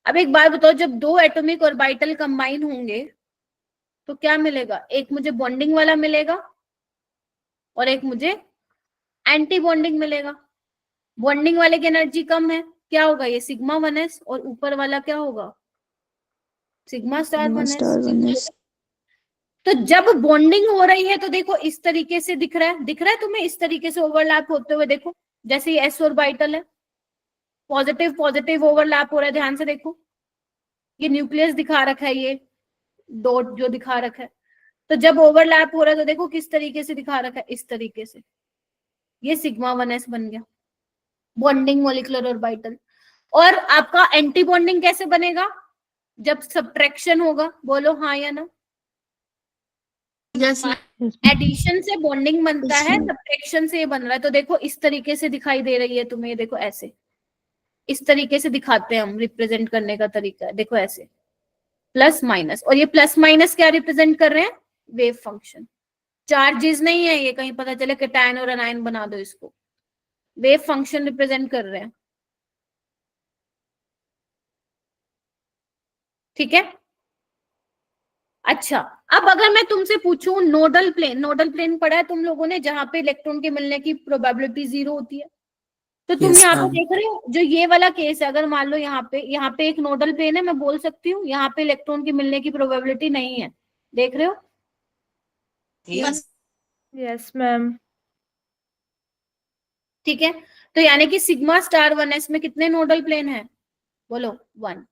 अब एक बात बताओ, जब 2 एटॉमिक ऑर्बिटल कंबाइन होंगे तो क्या मिलेगा, एक मुझे बॉन्डिंग वाला मिलेगा और एक मुझे एंटी बॉन्डिंग मिलेगा। बॉन्डिंग वाले की एनर्जी कम है, क्या होगा, ये सिग्मा 1s, और ऊपर वाला क्या होगा, sigma star Sigma 1s। star 1s. तो जब बॉन्डिंग हो रही है तो देखो इस तरीके से दिख रहा है तुम्हें, इस तरीके से ओवरलैप होते हुए देखो, जैसे ये s ऑर्बिटल है, पॉजिटिव पॉजिटिव ओवरलैप हो रहा है, ध्यान से देखो, ये न्यूक्लियस दिखा रखा है, ये डॉट जो दिखा रखा है। तो जब ओवरलैप हो रहा है तो देखो किस तरीके से दिखा रखा है, इस तरीके से, ये सिग्मा 1s बन गया, बॉन्डिंग मॉलिक्यूलर ऑर्बिटल। और आपका एंटी बॉन्डिंग कैसे बनेगा? जब सब्ट्रैक्शन होगा, बोलो हाँ या ना। यस एडिशन से बॉन्डिंग बनता Yes, है, ma'am. सब्ट्रैक्शन से ये बन रहा है। तो देखो इस तरीके से दिखाई दे रही है तुम्हें, ये देखो ऐसे, इस तरीके से दिखाते हैं हम, रिप्रेजेंट करने का तरीका है, देखो ऐसे प्लस माइनस। और ये प्लस माइनस क्या रिप्रेजेंट कर रहे हैं? Wave function. चार्जेस नहीं है ये, कहीं पता चले कैटायन और एनायन बना दो इसको, वेव फंक्शन रिप्रेजेंट कर रहे हैं। ठीक है, अच्छा अब अगर मैं तुमसे पूछूं नोडल प्लेन, नोडल प्लेन पढ़ा है तुम लोगों ने, जहां पे इलेक्ट्रॉन के मिलने की प्रोबेबिलिटी 0 होती है। तो तुम Yes, यहाँ पे ma'am. देख रहे हो, जो ये वाला केस है, अगर मान लो यहाँ पे एक नोडल प्लेन है, मैं बोल सकती हूँ यहाँ पे इलेक्ट्रॉन की मिलने की प्रोबेबिलिटी नहीं है, देख रहे हो? Yes. Yes, ma'am. ठीक है, तो यानी कि सिग्मा स्टार 1s में कितने नोडल प्लेन है? बोलो 1।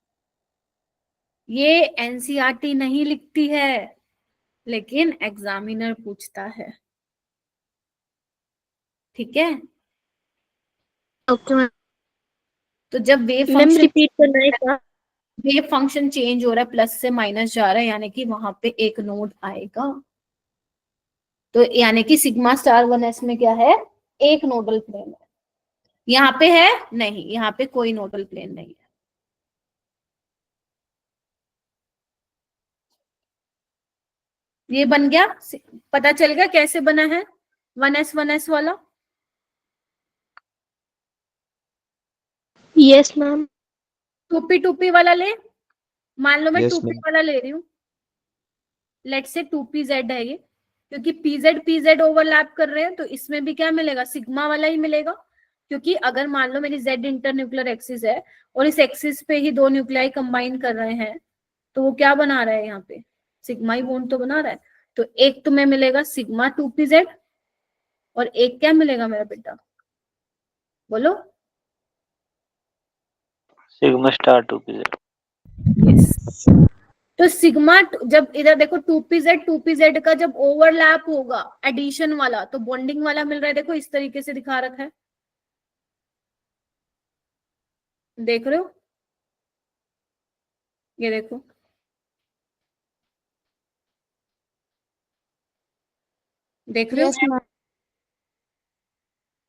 ये एनसीईआरटी नहीं लिखती है, लेकिन एग्जामिनर पूछता है। ठीक है, ओके मैम। तो जब वेव मैम फंक्शन, रिपीट करना है क्या? वेव फंक्शन चेंज हो रहा है, प्लस से माइनस जा रहा है, यानी कि वहां पे एक नोड आएगा। तो यानी कि सिग्मा स्टार 1s में क्या है? एक नोडल प्लेन है। यहाँ पे है नहीं, यहाँ पे कोई नोडल प्लेन नहीं है। ये बन गया, पता चल गया कैसे बना है 1s वाला? Yes ma'am. टूपी वाला ले, मान लो मैं Yes, टूपी ma'am. वाला ले रही हूँ, लेट से 2pz है ये, क्योंकि pz ओवरलैप कर रहे हैं, तो इसमें भी क्या मिलेगा? सिग्मा वाला ही मिलेगा। क्योंकि अगर मान लो मेरी z इंटरन्यूक्लियर एक्सिस है और इस एक्सिस पे ही दो न्यूक्लियाई कंबाइन कर रहे हैं, तो वो क्या बना रहा है यहाँ पे? सिग्मा ही बॉन्ड तो बना रहा है। तो एक तुम्हें मिलेगा सिग्मा 2pz और एक क्या मिलेगा मेरा बेटा? बोलो। Sigma star 2pz। यस, तो सिग्मा, जब इधर देखो 2pz का जब ओवरलैप होगा एडिशन वाला, तो बॉन्डिंग वाला मिल रहा है, देखो इस तरीके से दिखा रखा है, देख रहे हो? ये देखो, देख रहे हो? Yes ma'am.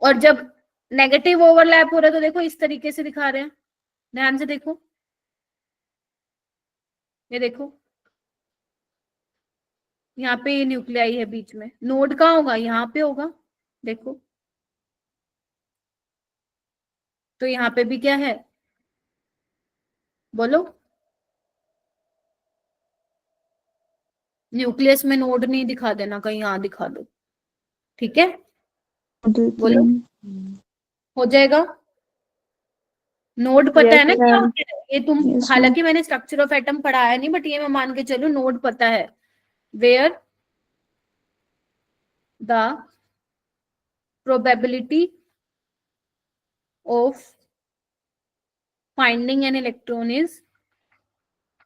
और जब नेगेटिव ओवरलैप हो रहा है तो देखो इस तरीके से दिखा रहे हैं, ध्यान से देखो, ये देखो, यहाँ पे ये न्यूक्लियाई है बीच में, नोड कहाँ होगा? यहाँ पे होगा, देखो। तो यहाँ पे भी क्या है? बोलो। न्यूक्लियस में नोड नहीं दिखा देना, कहीं यहाँ दिखा दो। ठीक है, Nodal बोलो, plane. हो जाएगा। नोड पता है ना क्या ma'am. होता है? ये तुम, Yes, हालांकि मैंने स्ट्रक्चर ऑफ एटम पढ़ाया नहीं, बट ये मैं मान के चलूं नोड पता है। Where the probability of finding an electron is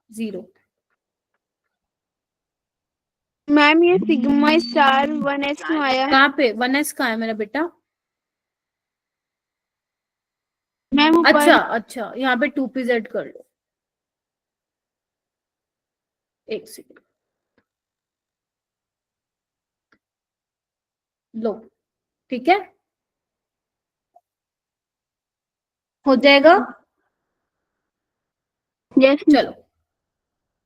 0। Ma'am ये सिग्मा स्टार 1s में आया है। कहाँ पे 1s कहाँ है मेरा बेटा? मैम अच्छा ऊपर। अच्छा, यहाँ पे 2pz कर लो, एक सेकेंड, लो, ठीक है, हो जाएगा। यस चलो,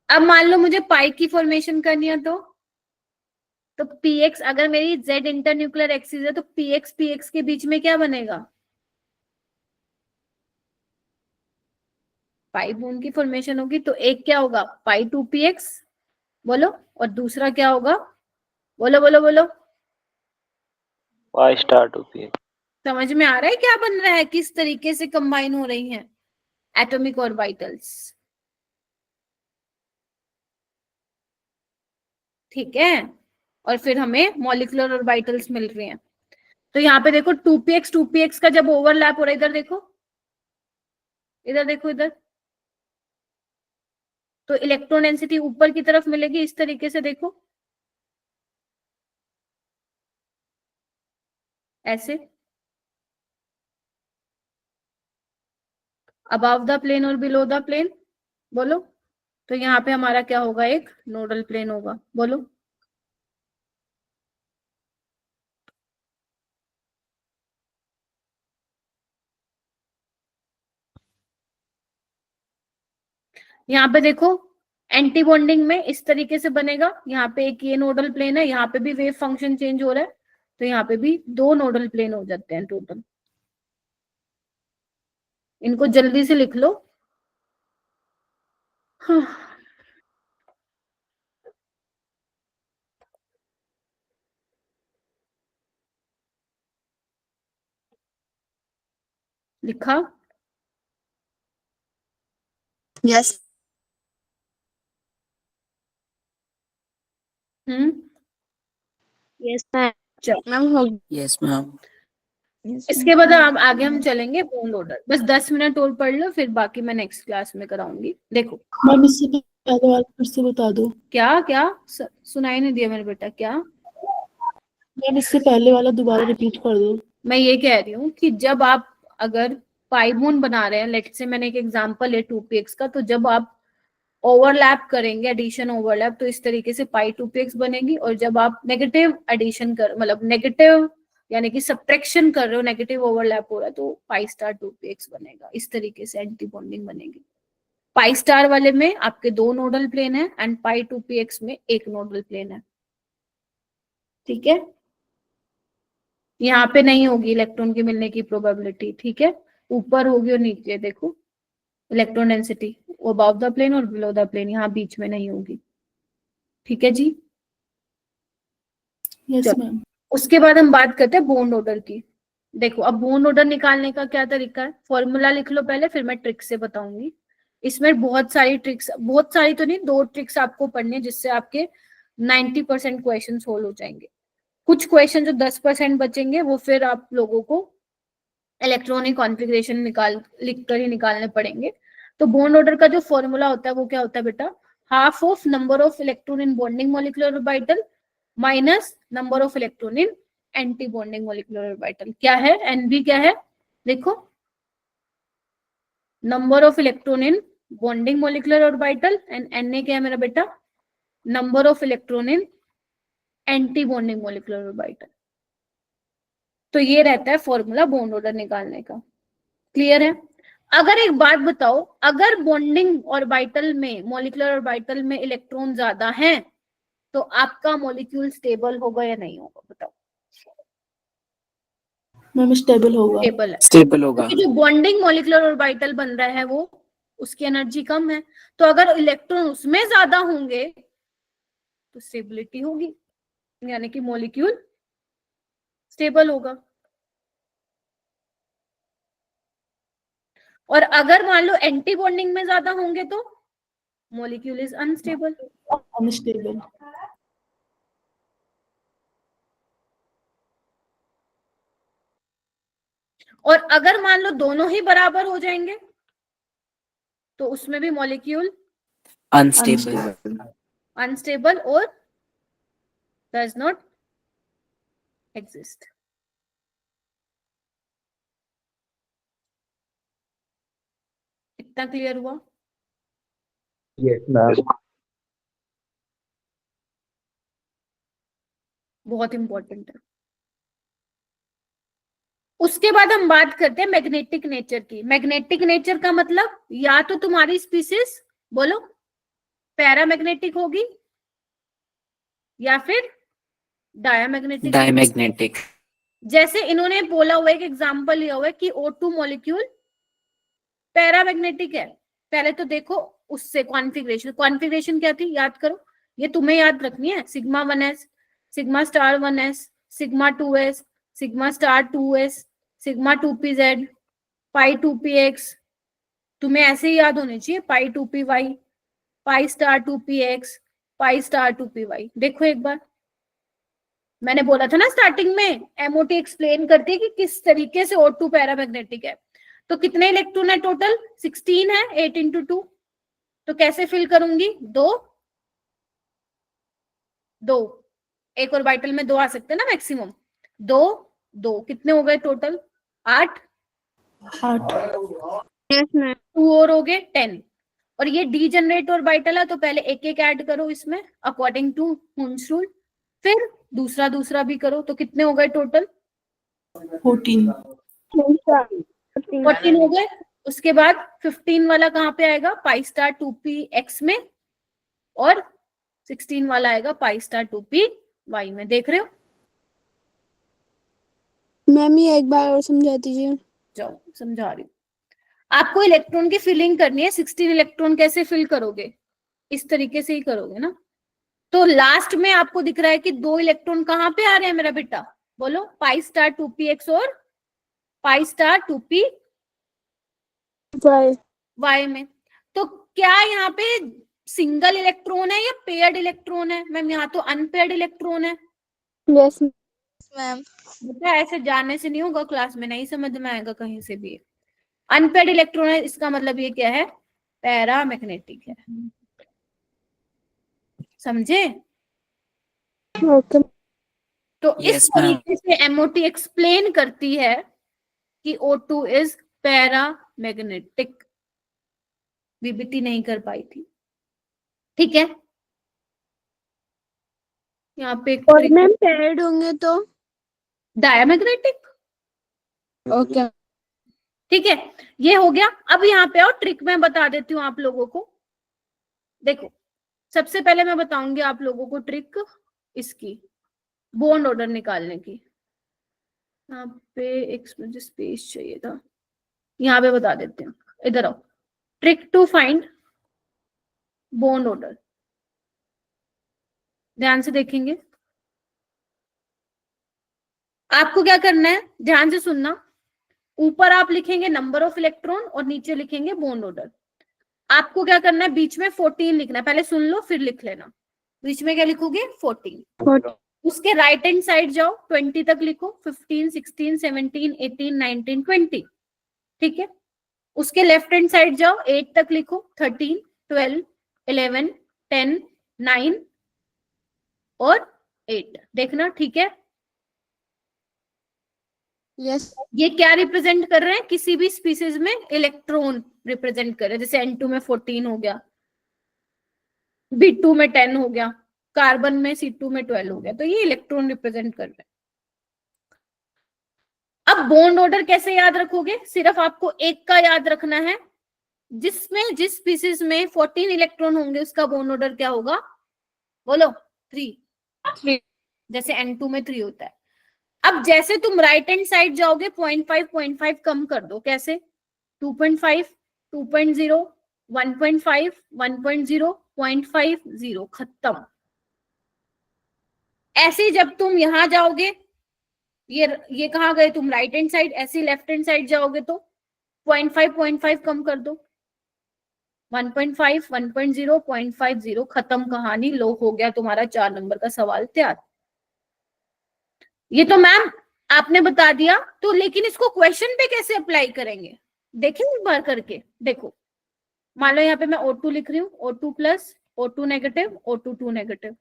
अब मान लो मुझे पाई की फॉर्मेशन करनी है, तो px, अगर मेरी z इंटरन्यूक्लियर एक्सिस है, तो px के बीच में क्या बनेगा? पाई बॉन्ड की फॉर्मेशन होगी। तो एक क्या होगा? पाई 2px, बोलो, और दूसरा क्या होगा? बोलो बोलो बोलो। Pi star 2pz। समझ में आ रहा है क्या बन रहा है, किस तरीके से कंबाइन हो रही हैं एटॉमिक ऑर्बिटल्स? ठीक है, और फिर हमें मॉलिक्यूलर ऑर्बिटल्स मिल रहे हैं। तो यहाँ पे देखो 2px का जब ओवरलैप हो रहा है, इधर देखो, इधर देखो, इधर, तो इलेक्ट्रॉन डेंसिटी ऊपर की तरफ मिलेगी, इस तरीके से देखो, ऐसे अबव द प्लेन और बिलो द प्लेन, बोलो। तो यहाँ पे हमारा क्या होगा, एक नोडल प्लेन होगा, बोलो। यहाँ पे देखो एंटी बॉन्डिंग में इस तरीके से बनेगा, यहाँ पे एक ये नोडल प्लेन है, यहाँ पे भी वेव फंक्शन चेंज हो रहा है, तो यहाँ पे भी 2 नोडल प्लेन हो जाते हैं टोटल। इनको जल्दी से लिख लो। हाँ। लिखा? Yes. Yes, ma'am. Ma'am, yes, ma'am. इसके बाद अब आगे हम चलेंगे बॉन्ड ऑर्डर। बस 10 मिनट और पढ़ लो, फिर बाकी मैं नेक्स्ट क्लास में कराऊंगी। देखो मैम इससे पहले वाला फिर से बता दो। क्या क्या सुनाई नहीं दिया मेरे बेटा, क्या? मैम इससे पहले वाला दोबारा रिपीट कर दो। मैं ये कह रही हूँ कि जब आप अगर पाई बॉन्ड बना रहे हैं, लेट से मैंने एक एग्जांपल है 2px का, तो जब आप ओवरलैप करेंगे, एडिशन ओवरलैप, तो इस तरीके से पाई 2px बनेगी। और जब आप नेगेटिव एडिशन कर, मतलब नेगेटिव यानी कि सब्ट्रैक्शन कर रहे हो, नेगेटिव ओवरलैप हो रहा है, तो पाई स्टार 2px बनेगा। इस तरीके से एंटी बॉन्डिंग बनेगी। पाई स्टार वाले में आपके 2 नोडल प्लेन है एंड पाई 2px में 1 नोडल प्लेन है। ठीक है, यहाँ पे नहीं होगी इलेक्ट्रॉन के मिलने की प्रोबेबिलिटी, ठीक है, ऊपर होगी और नीचे देखो इलेक्ट्रॉन डेंसिटी, वो अबव द प्लेन और बिलो द प्लेन, यहाँ बीच में नहीं होगी। ठीक है जी, यस चलो। मैम। उसके बाद हम बात करते हैं बॉन्ड ऑर्डर की। देखो अब बॉन्ड ऑर्डर निकालने का क्या तरीका है, फॉर्मूला लिख लो पहले, फिर मैं ट्रिक से बताऊंगी। इसमें बहुत सारी ट्रिक्स, बहुत सारी तो नहीं, 2 ट्रिक्स आपको पढ़नी है, जिससे आपके 90% क्वेश्चन सोल्व हो जाएंगे। कुछ क्वेश्चन जो 10% बचेंगे वो फिर आप लोगों को इलेक्ट्रॉनिक कॉन्फ़िगरेशन लिख कर ही निकालने पड़ेंगे। तो बॉन्ड ऑर्डर का जो फॉर्मूला होता है वो क्या होता है बेटा, half of number of electron in bonding molecular orbital minus number of electron in antibonding molecular orbital. क्या है, एनबी क्या है, देखो, number of electron in bonding molecular orbital, and NA क्या है मेरा बेटा, number of electron in antibonding molecular orbital. तो ये रहता है फॉर्मूला बॉन्ड ऑर्डर निकालने का। क्लियर है? अगर एक बात बताओ, अगर बॉन्डिंग ऑर्बिटल में, मॉलिक्यूलर ऑर्बिटल में इलेक्ट्रॉन ज्यादा हैं, तो आपका मॉलिक्यूल स्टेबल होगा या नहीं होगा, बताओ। मैम स्टेबल होगा। स्टेबल है, स्टेबल होगा। क्योंकि जो बॉन्डिंग मॉलिक्यूलर ऑर्बिटल बन रहा है वो, उसकी एनर्जी कम है, तो अगर इलेक्ट्रॉन उसमें ज्यादा होंगे तो स्टेबिलिटी होगी, यानी कि मॉलिक्यूल स्टेबल होगा। और अगर मान लो एंटी बॉन्डिंग में ज्यादा होंगे तो मॉलिक्यूल इज अनस्टेबल। अनस्टेबल। और अगर मान लो दोनों ही बराबर हो जाएंगे तो उसमें भी मॉलिक्यूल अनस्टेबल और डज नॉट एग्जिस्ट। इतना क्लियर हुआ? Yes, ma'am. बहुत इंपॉर्टेंट है। उसके बाद हम बात करते हैं मैग्नेटिक नेचर की। मैग्नेटिक नेचर का मतलब, या तो तुम्हारी स्पीसीज, बोलो, पैरामैग्नेटिक होगी या फिर डायमैग्नेटिक। जैसे इन्होंने बोला हुआ है, एक एग्जांपल लिया हुआ है कि O2 मॉलिक्यूल पैरामैग्नेटिक है। पहले तो देखो उससे कॉन्फ़िगरेशन क्या थी, याद करो, ये तुम्हें याद रखनी है। Sigma 1s, sigma star 1s, sigma 2s, sigma star 2s, sigma 2pz, पाई 2px, तुम्हें ऐसे ही याद होने चाहिए, पाई 2py, pi star 2px, pi star 2p/y। देखो एक बार, मैंने बोला था ना स्टार्टिंग में, एमओटी एक्सप्लेन करती है कि किस तरीके से O2 पैरामैग्नेटिक है। तो कितने इलेक्ट्रॉन है टोटल? 16 है, 8 × 2। तो कैसे फिल करूंगी? दो, एक ऑर्बिटल में 2 आ सकते हैं ना मैक्सिमम। 2 कितने हो गए टोटल? 8। Yes, ma'am. 2 और हो गए 10। और ये डीजेनरेट ऑर्बिटल है, तो पहले एक एक ऐड करो इसमें अकॉर्डिंग टू हुन्स रूल, फिर दूसरा भी करो। तो कितने हो गए टोटल? 14। 14 हो गए। उसके बाद 15 वाला कहाँ पे आएगा? पाई स्टार 2px में, और 16 वाला आएगा पाई स्टार 2py में। देख रहे हो? मैम ये एक बार और समझा दीजिए। जाओ समझा रही हूँ। आपको इलेक्ट्रॉन की फिलिंग करनी है। 16 इलेक्ट्रॉन कैसे फिल करोगे? इस तरीके से ही करोगे ना। तो लास्ट में आपको दिख रहा है कि 2 इलेक्ट्रॉन कहाँ पे आ रहे हैं मेरा बेटा? बोलो, पाई स्टार 2px और पाई स्टार 2py में। तो क्या यहाँ पे सिंगल इलेक्ट्रॉन है या पेयर्ड इलेक्ट्रॉन है? मैम यहाँ तो अनपेयर्ड इलेक्ट्रॉन है। Yes, ma'am. बेटा ऐसे जाने से नहीं होगा, क्लास में नहीं समझ में आएगा कहीं से भी। अनपेयर्ड इलेक्ट्रॉन है, इसका मतलब ये क्या है? पैरामैग्नेटिक है। समझे? Okay. तो इस तरीके से एमओटी एक्सप्लेन करती है कि O2 इज पैरामैग्नेटिक। बीबीटी नहीं कर पाई थी, ठीक है। यहाँ पे और मैम पेयर्ड होंगे तो? डायमैग्नेटिक। ओके। ठीक है, ये हो गया। अब यहाँ पे और ट्रिक मैं बता देती हूँ आप लोगों को। देखो, सबसे पहले मैं बताऊंगी आप लोगों को ट्रिक इसकी, बॉन्ड ऑर्डर निकालने की। यहाँ पे एक मुझे स्पेस चाहिए था, यहाँ पे बता देते हैं। इधर आओ। Trick to find bond order, ध्यान से देखेंगे। आपको क्या करना है, ध्यान से सुनना। ऊपर आप लिखेंगे नंबर ऑफ इलेक्ट्रॉन और नीचे लिखेंगे बॉन्ड ऑर्डर। आपको क्या करना है, बीच में 14 लिखना है। पहले सुन लो फिर लिख लेना। बीच में क्या लिखोगे? 14। उसके राइट हैंड साइड जाओ, 20 तक लिखो। 15, 16, 17, 18, 19, 20। ठीक है। उसके लेफ्ट हैंड साइड जाओ, 8 तक लिखो। 13, 12, 11, 10, 9 और 8। देखना, ठीक है। यस। ये क्या रिप्रेजेंट कर रहे हैं? किसी भी स्पीसीज में इलेक्ट्रॉन रिप्रेजेंट कर रहे हैं। जैसे N2 में 14 हो गया, B2 में 10 हो गया, कार्बन में C2 में 12 हो गया। तो ये इलेक्ट्रॉन रिप्रेजेंट कर रहे हैं। अब बॉन्ड ऑर्डर कैसे याद रखोगे? सिर्फ आपको एक का याद रखना है, जिसमें जिस स्पीसीज में 14 इलेक्ट्रॉन होंगे उसका बॉन्ड ऑर्डर क्या होगा? बोलो। 3। जैसे N2 में 3 होता है। अब जैसे तुम राइट हैंड साइड जाओगे, 0.5 कम कर दो। कैसे? 2.5, 2.0, 1.5, 1.0, 0.50, खत्म। ऐसे जब तुम यहां जाओगे, ये कहां गए तुम? Right hand side. ऐसे लेफ्ट हैंड साइड जाओगे तो 0.5 कम कर दो। 1.5, 1.0, 0.50, खत्म कहानी। लो, हो गया तुम्हारा 4 नंबर का सवाल तैयार। ये तो मैम आपने बता दिया, तो लेकिन इसको क्वेश्चन पे कैसे अप्लाई करेंगे? देखें एक बार करके। देखो, मान लो यहाँ पे मैं O2 लिख रही हूँ, O2 plus, O2 negative, O2 2 negative,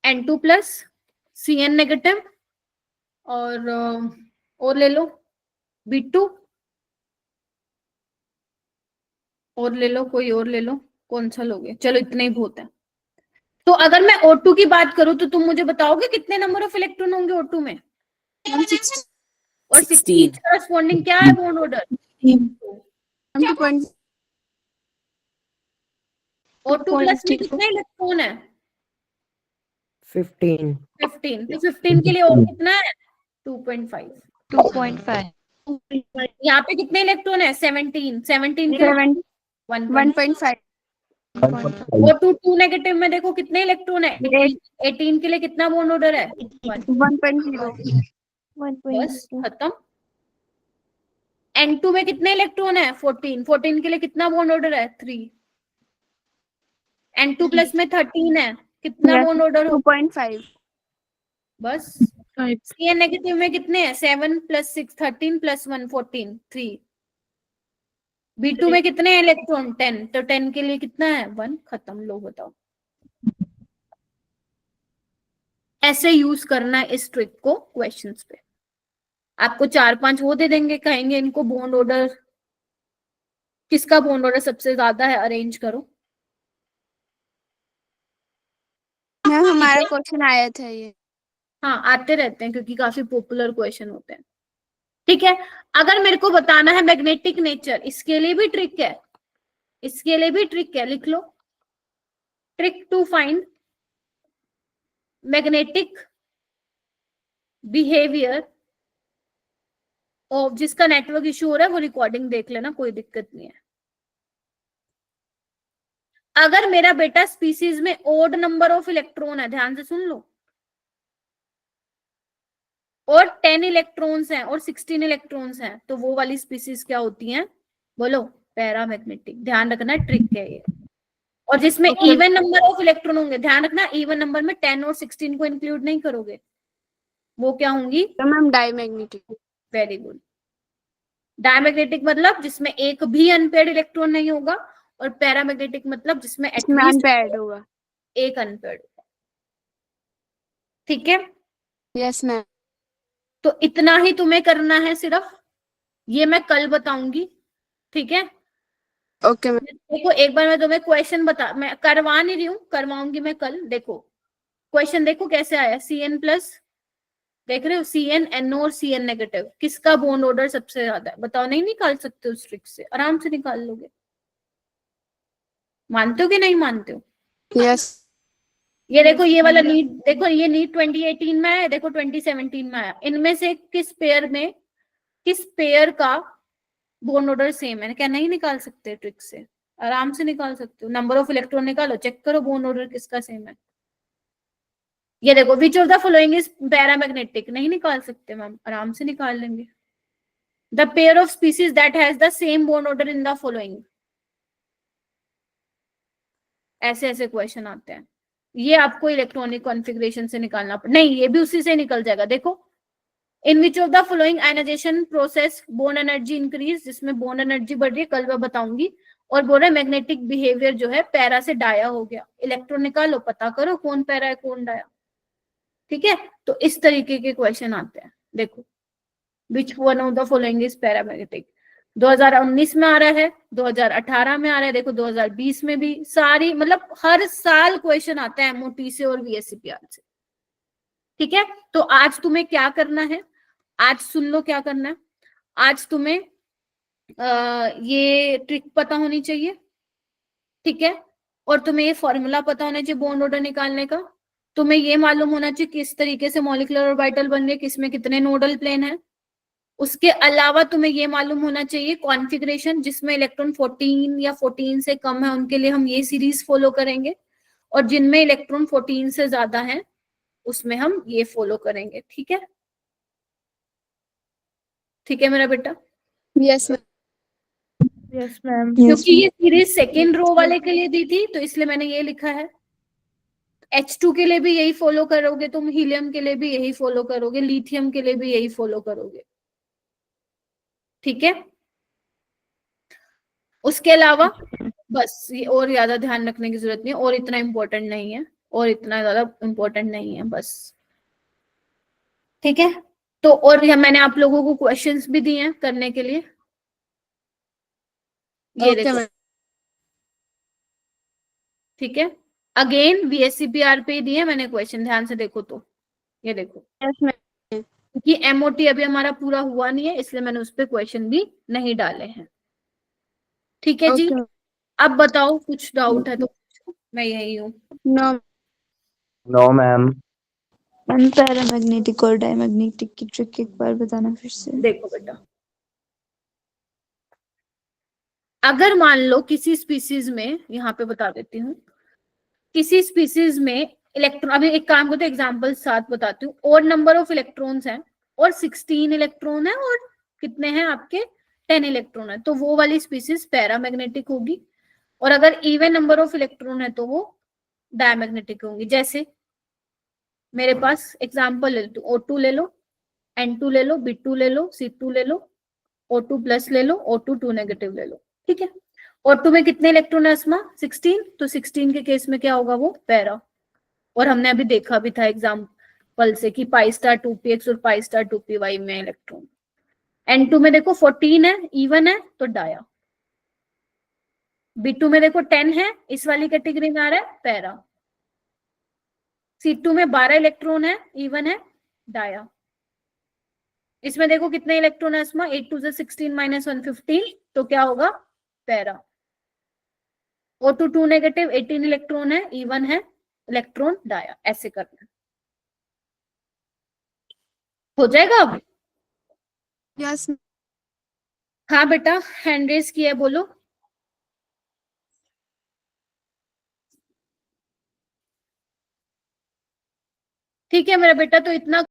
N2 plus, Cn negative, और ले लो B2, और ले लो, कोई और ले लो। कौन सा लोगे? चलो इतने ही बहुत है। तो अगर मैं O2 की बात करूं तो तुम मुझे बताओगे कितने नंबर ऑफ इलेक्ट्रॉन होंगे O2 में? और 16 करस्पॉन्डिंग क्या है बॉन्ड ऑर्डर? O2 प्लस में कितने इलेक्ट्रॉन है? 15. 15। तो 15 के लिए और कितना है? 2.5। 2.5. यहाँ पे कितने इलेक्ट्रॉन है? 17। 17 के लिए 1.5। 1.5। O2 2 नेगेटिव में देखो कितने इलेक्ट्रॉन है? 18 के लिए कितना बॉन्ड ऑर्डर है? 1.0। बस खत्म। N2 में कितने इलेक्ट्रॉन है? 14। 14 के लिए कितना बॉन्ड ऑर्डर है? 3। N2 प्लस में 13 है, कितना Yes. बॉन्ड ऑर्डर हो? 2.5. बस। 5. Cn नेगेटिव में कितने हैं? 7 प्लस 6 13 प्लस 1 14 3। B2 में कितने हैं इलेक्ट्रॉन? 10। तो 10 के लिए कितना है? 1। खत्म। लो बताओ। ऐसे यूज करना है इस ट्रिक को क्वेश्चंस पे। आपको 4-5 वो दे देंगे, कहेंगे इनको बॉन्ड ऑर्डर, किसका बॉन्ड ऑर्डर सबसे ज्यादा है अरेंज करो। मैम हमारा क्वेश्चन आया था ये। हाँ, आते रहते हैं क्योंकि काफी पॉपुलर क्वेश्चन होते हैं। ठीक है, अगर मेरे को बताना है मैग्नेटिक नेचर, इसके लिए भी ट्रिक है, इसके लिए भी ट्रिक है, लिख लो। Trick to find magnetic behaviour of, जिसका नेटवर्क इश्यू हो रहा है वो रिकॉर्डिंग देख लेना, कोई दिक्कत नहीं है। अगर मेरा बेटा स्पीसीज में ओड नंबर ऑफ इलेक्ट्रॉन है, ध्यान से सुन लो, और 10 इलेक्ट्रॉन्स हैं और 16 इलेक्ट्रॉन्स हैं, तो वो वाली स्पीसीज क्या होती हैं? बोलो। पैरामैग्नेटिक। ध्यान रखना, ट्रिक है ये। और जिसमें इवन नंबर ऑफ इलेक्ट्रॉन होंगे, ध्यान रखना, इवन नंबर में 10 और 16 को इंक्लूड नहीं करोगे, वो क्या होंगी? तो ma'am diamagnetic. Very good. Diamagnetic मतलब जिसमें एक भी अनपेयर्ड इलेक्ट्रॉन नहीं होगा, और पैरामैग्नेटिक मतलब जिसमें इसमें एटलीस्ट अनपेयर्ड होगा। एक अनपेयर्ड होगा। ठीक है, यस मैम। तो इतना ही तुम्हें करना है सिर्फ, ये मैं कल बताऊंगी। ठीक है, ओके मैम। देखो एक बार मैं तुम्हें क्वेश्चन मैं करवा नहीं रही हूँ, करवाऊंगी मैं कल। देखो क्वेश्चन देखो कैसे आया। Cn प्लस, देख रहे हो, Cn NO और Cn नेगेटिव, किसका बॉन्ड ऑर्डर सबसे ज्यादा है? बताओ। नहीं निकाल सकते उस ट्रिक से? आराम से निकाल लोगे। मानते हो कि नहीं मानते हो? यस। ये देखो, ये वाला नीट, देखो ये नीट 2018 में आया, देखो 2017 में आया। इनमें से किस पेयर का बॉन्ड ऑर्डर सेम है? क्या नहीं निकाल सकते ट्रिक से? आराम से निकाल सकते हो। नंबर ऑफ इलेक्ट्रॉन निकालो, चेक करो बॉन्ड ऑर्डर किसका सेम है। ये देखो, विच of the following is paramagnetic, नहीं निकाल सकते मैम, आराम से निकाल लेंगे। The pair of species that has the same bond order in the following. ऐसे ऐसे क्वेश्चन आते हैं। ये आपको इलेक्ट्रॉनिक कॉन्फ़िगरेशन से निकालना नहीं, ये भी उसी से निकल जाएगा। देखो, in which of the following ionisation process bond energy increase, जिसमें बॉन्ड एनर्जी बढ़ रही है, कल मैं बताऊंगी। और बोल रहा है मैग्नेटिक बिहेवियर जो है पैरा से डाया हो गया। इलेक्ट्रॉन निकालो, पता करो कौन पैरा है कौन डाया। ठीक है, तो इस तरीके के क्वेश्चन आते हैं। देखो, which one of the following is paramagnetic. 2019 में आ रहा है, 2018 में आ रहा है, देखो 2020 में भी। सारी मतलब हर साल क्वेश्चन आता है MOT से और VSCPR से। ठीक है, तो आज तुम्हें क्या करना है, आज सुन लो क्या करना है। आज तुम्हें ये ट्रिक पता होनी चाहिए। ठीक है, और तुम्हें ये फॉर्मूला पता होना चाहिए बॉन्ड ऑर्डर निकालने का। तुम्हें ये मालूम होना चाहिए किस तरीके से मॉलिक्यूलर ऑर्बिटल बन रही है, किसमें कितने नोडल प्लेन है। उसके अलावा तुम्हें ये मालूम होना चाहिए कॉन्फ़िगरेशन, जिसमें इलेक्ट्रॉन 14 या 14 से कम है उनके लिए हम ये सीरीज फॉलो करेंगे, और जिनमें इलेक्ट्रॉन 14 से ज्यादा है उसमें हम ये फॉलो करेंगे। ठीक है, ठीक है मेरा बेटा? Yes ma'am. Yes, ma'am. क्योंकि ये सीरीज सेकेंड रो वाले के लिए दी थी, तो इसलिए मैंने ये लिखा है। H2 के लिए भी यही फॉलो करोगे तुम, हीलियम के लिए भी यही फॉलो करोगे, लिथियम के लिए भी यही फॉलो करोगे। ठीक है, उसके अलावा बस ये और ज्यादा ध्यान रखने की जरूरत नहीं है, और इतना इम्पोर्टेंट नहीं है, और इतना ज्यादा इम्पोर्टेंट नहीं है बस। ठीक है, तो और मैंने आप लोगों को क्वेश्चंस भी दिए हैं करने के लिए। ये ओके देखो, मैम। ठीक है, अगेन VSCPR पे ही दिए मैंने क्वेश्चन, ध्यान से देखो। तो ये देखो, यस मैम। क्योंकि MOT अभी हमारा पूरा हुआ नहीं है, इसलिए मैंने उस पर क्वेश्चन भी नहीं डाले हैं। ठीक है जी, ओके। अब बताओ कुछ डाउट है तो पूछो, मैं यही हूँ। No. No ma'am. Ma'am paramagnetic और डायमैग्नेटिक की ट्रिक एक बार बताना फिर से। देखो बेटा, अगर मान लो किसी स्पीसीज में, यहाँ पे बता देती हूँ, किसी स्पीसीज में इलेक्ट्रॉन, अभी एक काम करते एग्जाम्पल साथ बताती हूँ। और नंबर ऑफ इलेक्ट्रॉन्स हैं और 16 इलेक्ट्रॉन है, और कितने हैं आपके 10 इलेक्ट्रॉन है, तो वो वाली स्पीसीज पैरामैग्नेटिक होगी। और अगर इवन नंबर ऑफ इलेक्ट्रॉन है तो वो डायमैग्नेटिक होंगी। जैसे मेरे पास एग्जांपल ले लो, O2 ले लो, N2 ले लो, B2 ले लो, C2 ले लो, O2 प्लस ले लो, O2 2 नेगेटिव ले लो, ठीक है। O2 में कितने इलेक्ट्रॉन है अस्मा? 16, तो 16 के केस में क्या होगा? वो पैरा। और हमने अभी देखा भी था एग्जाम्पल से कि पाई स्टार 2px और पाई स्टार 2py में इलेक्ट्रॉन। N2 में देखो 14 है, इवन है, तो डाया। B2 में देखो 10 है, इस वाली कैटेगरी में आ रहा है, पैरा। C2 में 12 इलेक्ट्रॉन है, इवन है, डाया। इसमें देखो कितने इलेक्ट्रॉन है इसमें? 8 2 16 माइनस 1 15, तो क्या होगा? पैरा। O2 2 नेगेटिव, 18 इलेक्ट्रॉन है, इवन है, इलेक्ट्रॉन डाया। ऐसे करना हो जाएगा अब? यस हाँ बेटा, हैंड रेस किया है, बोलो। ठीक है मेरा बेटा, तो इतना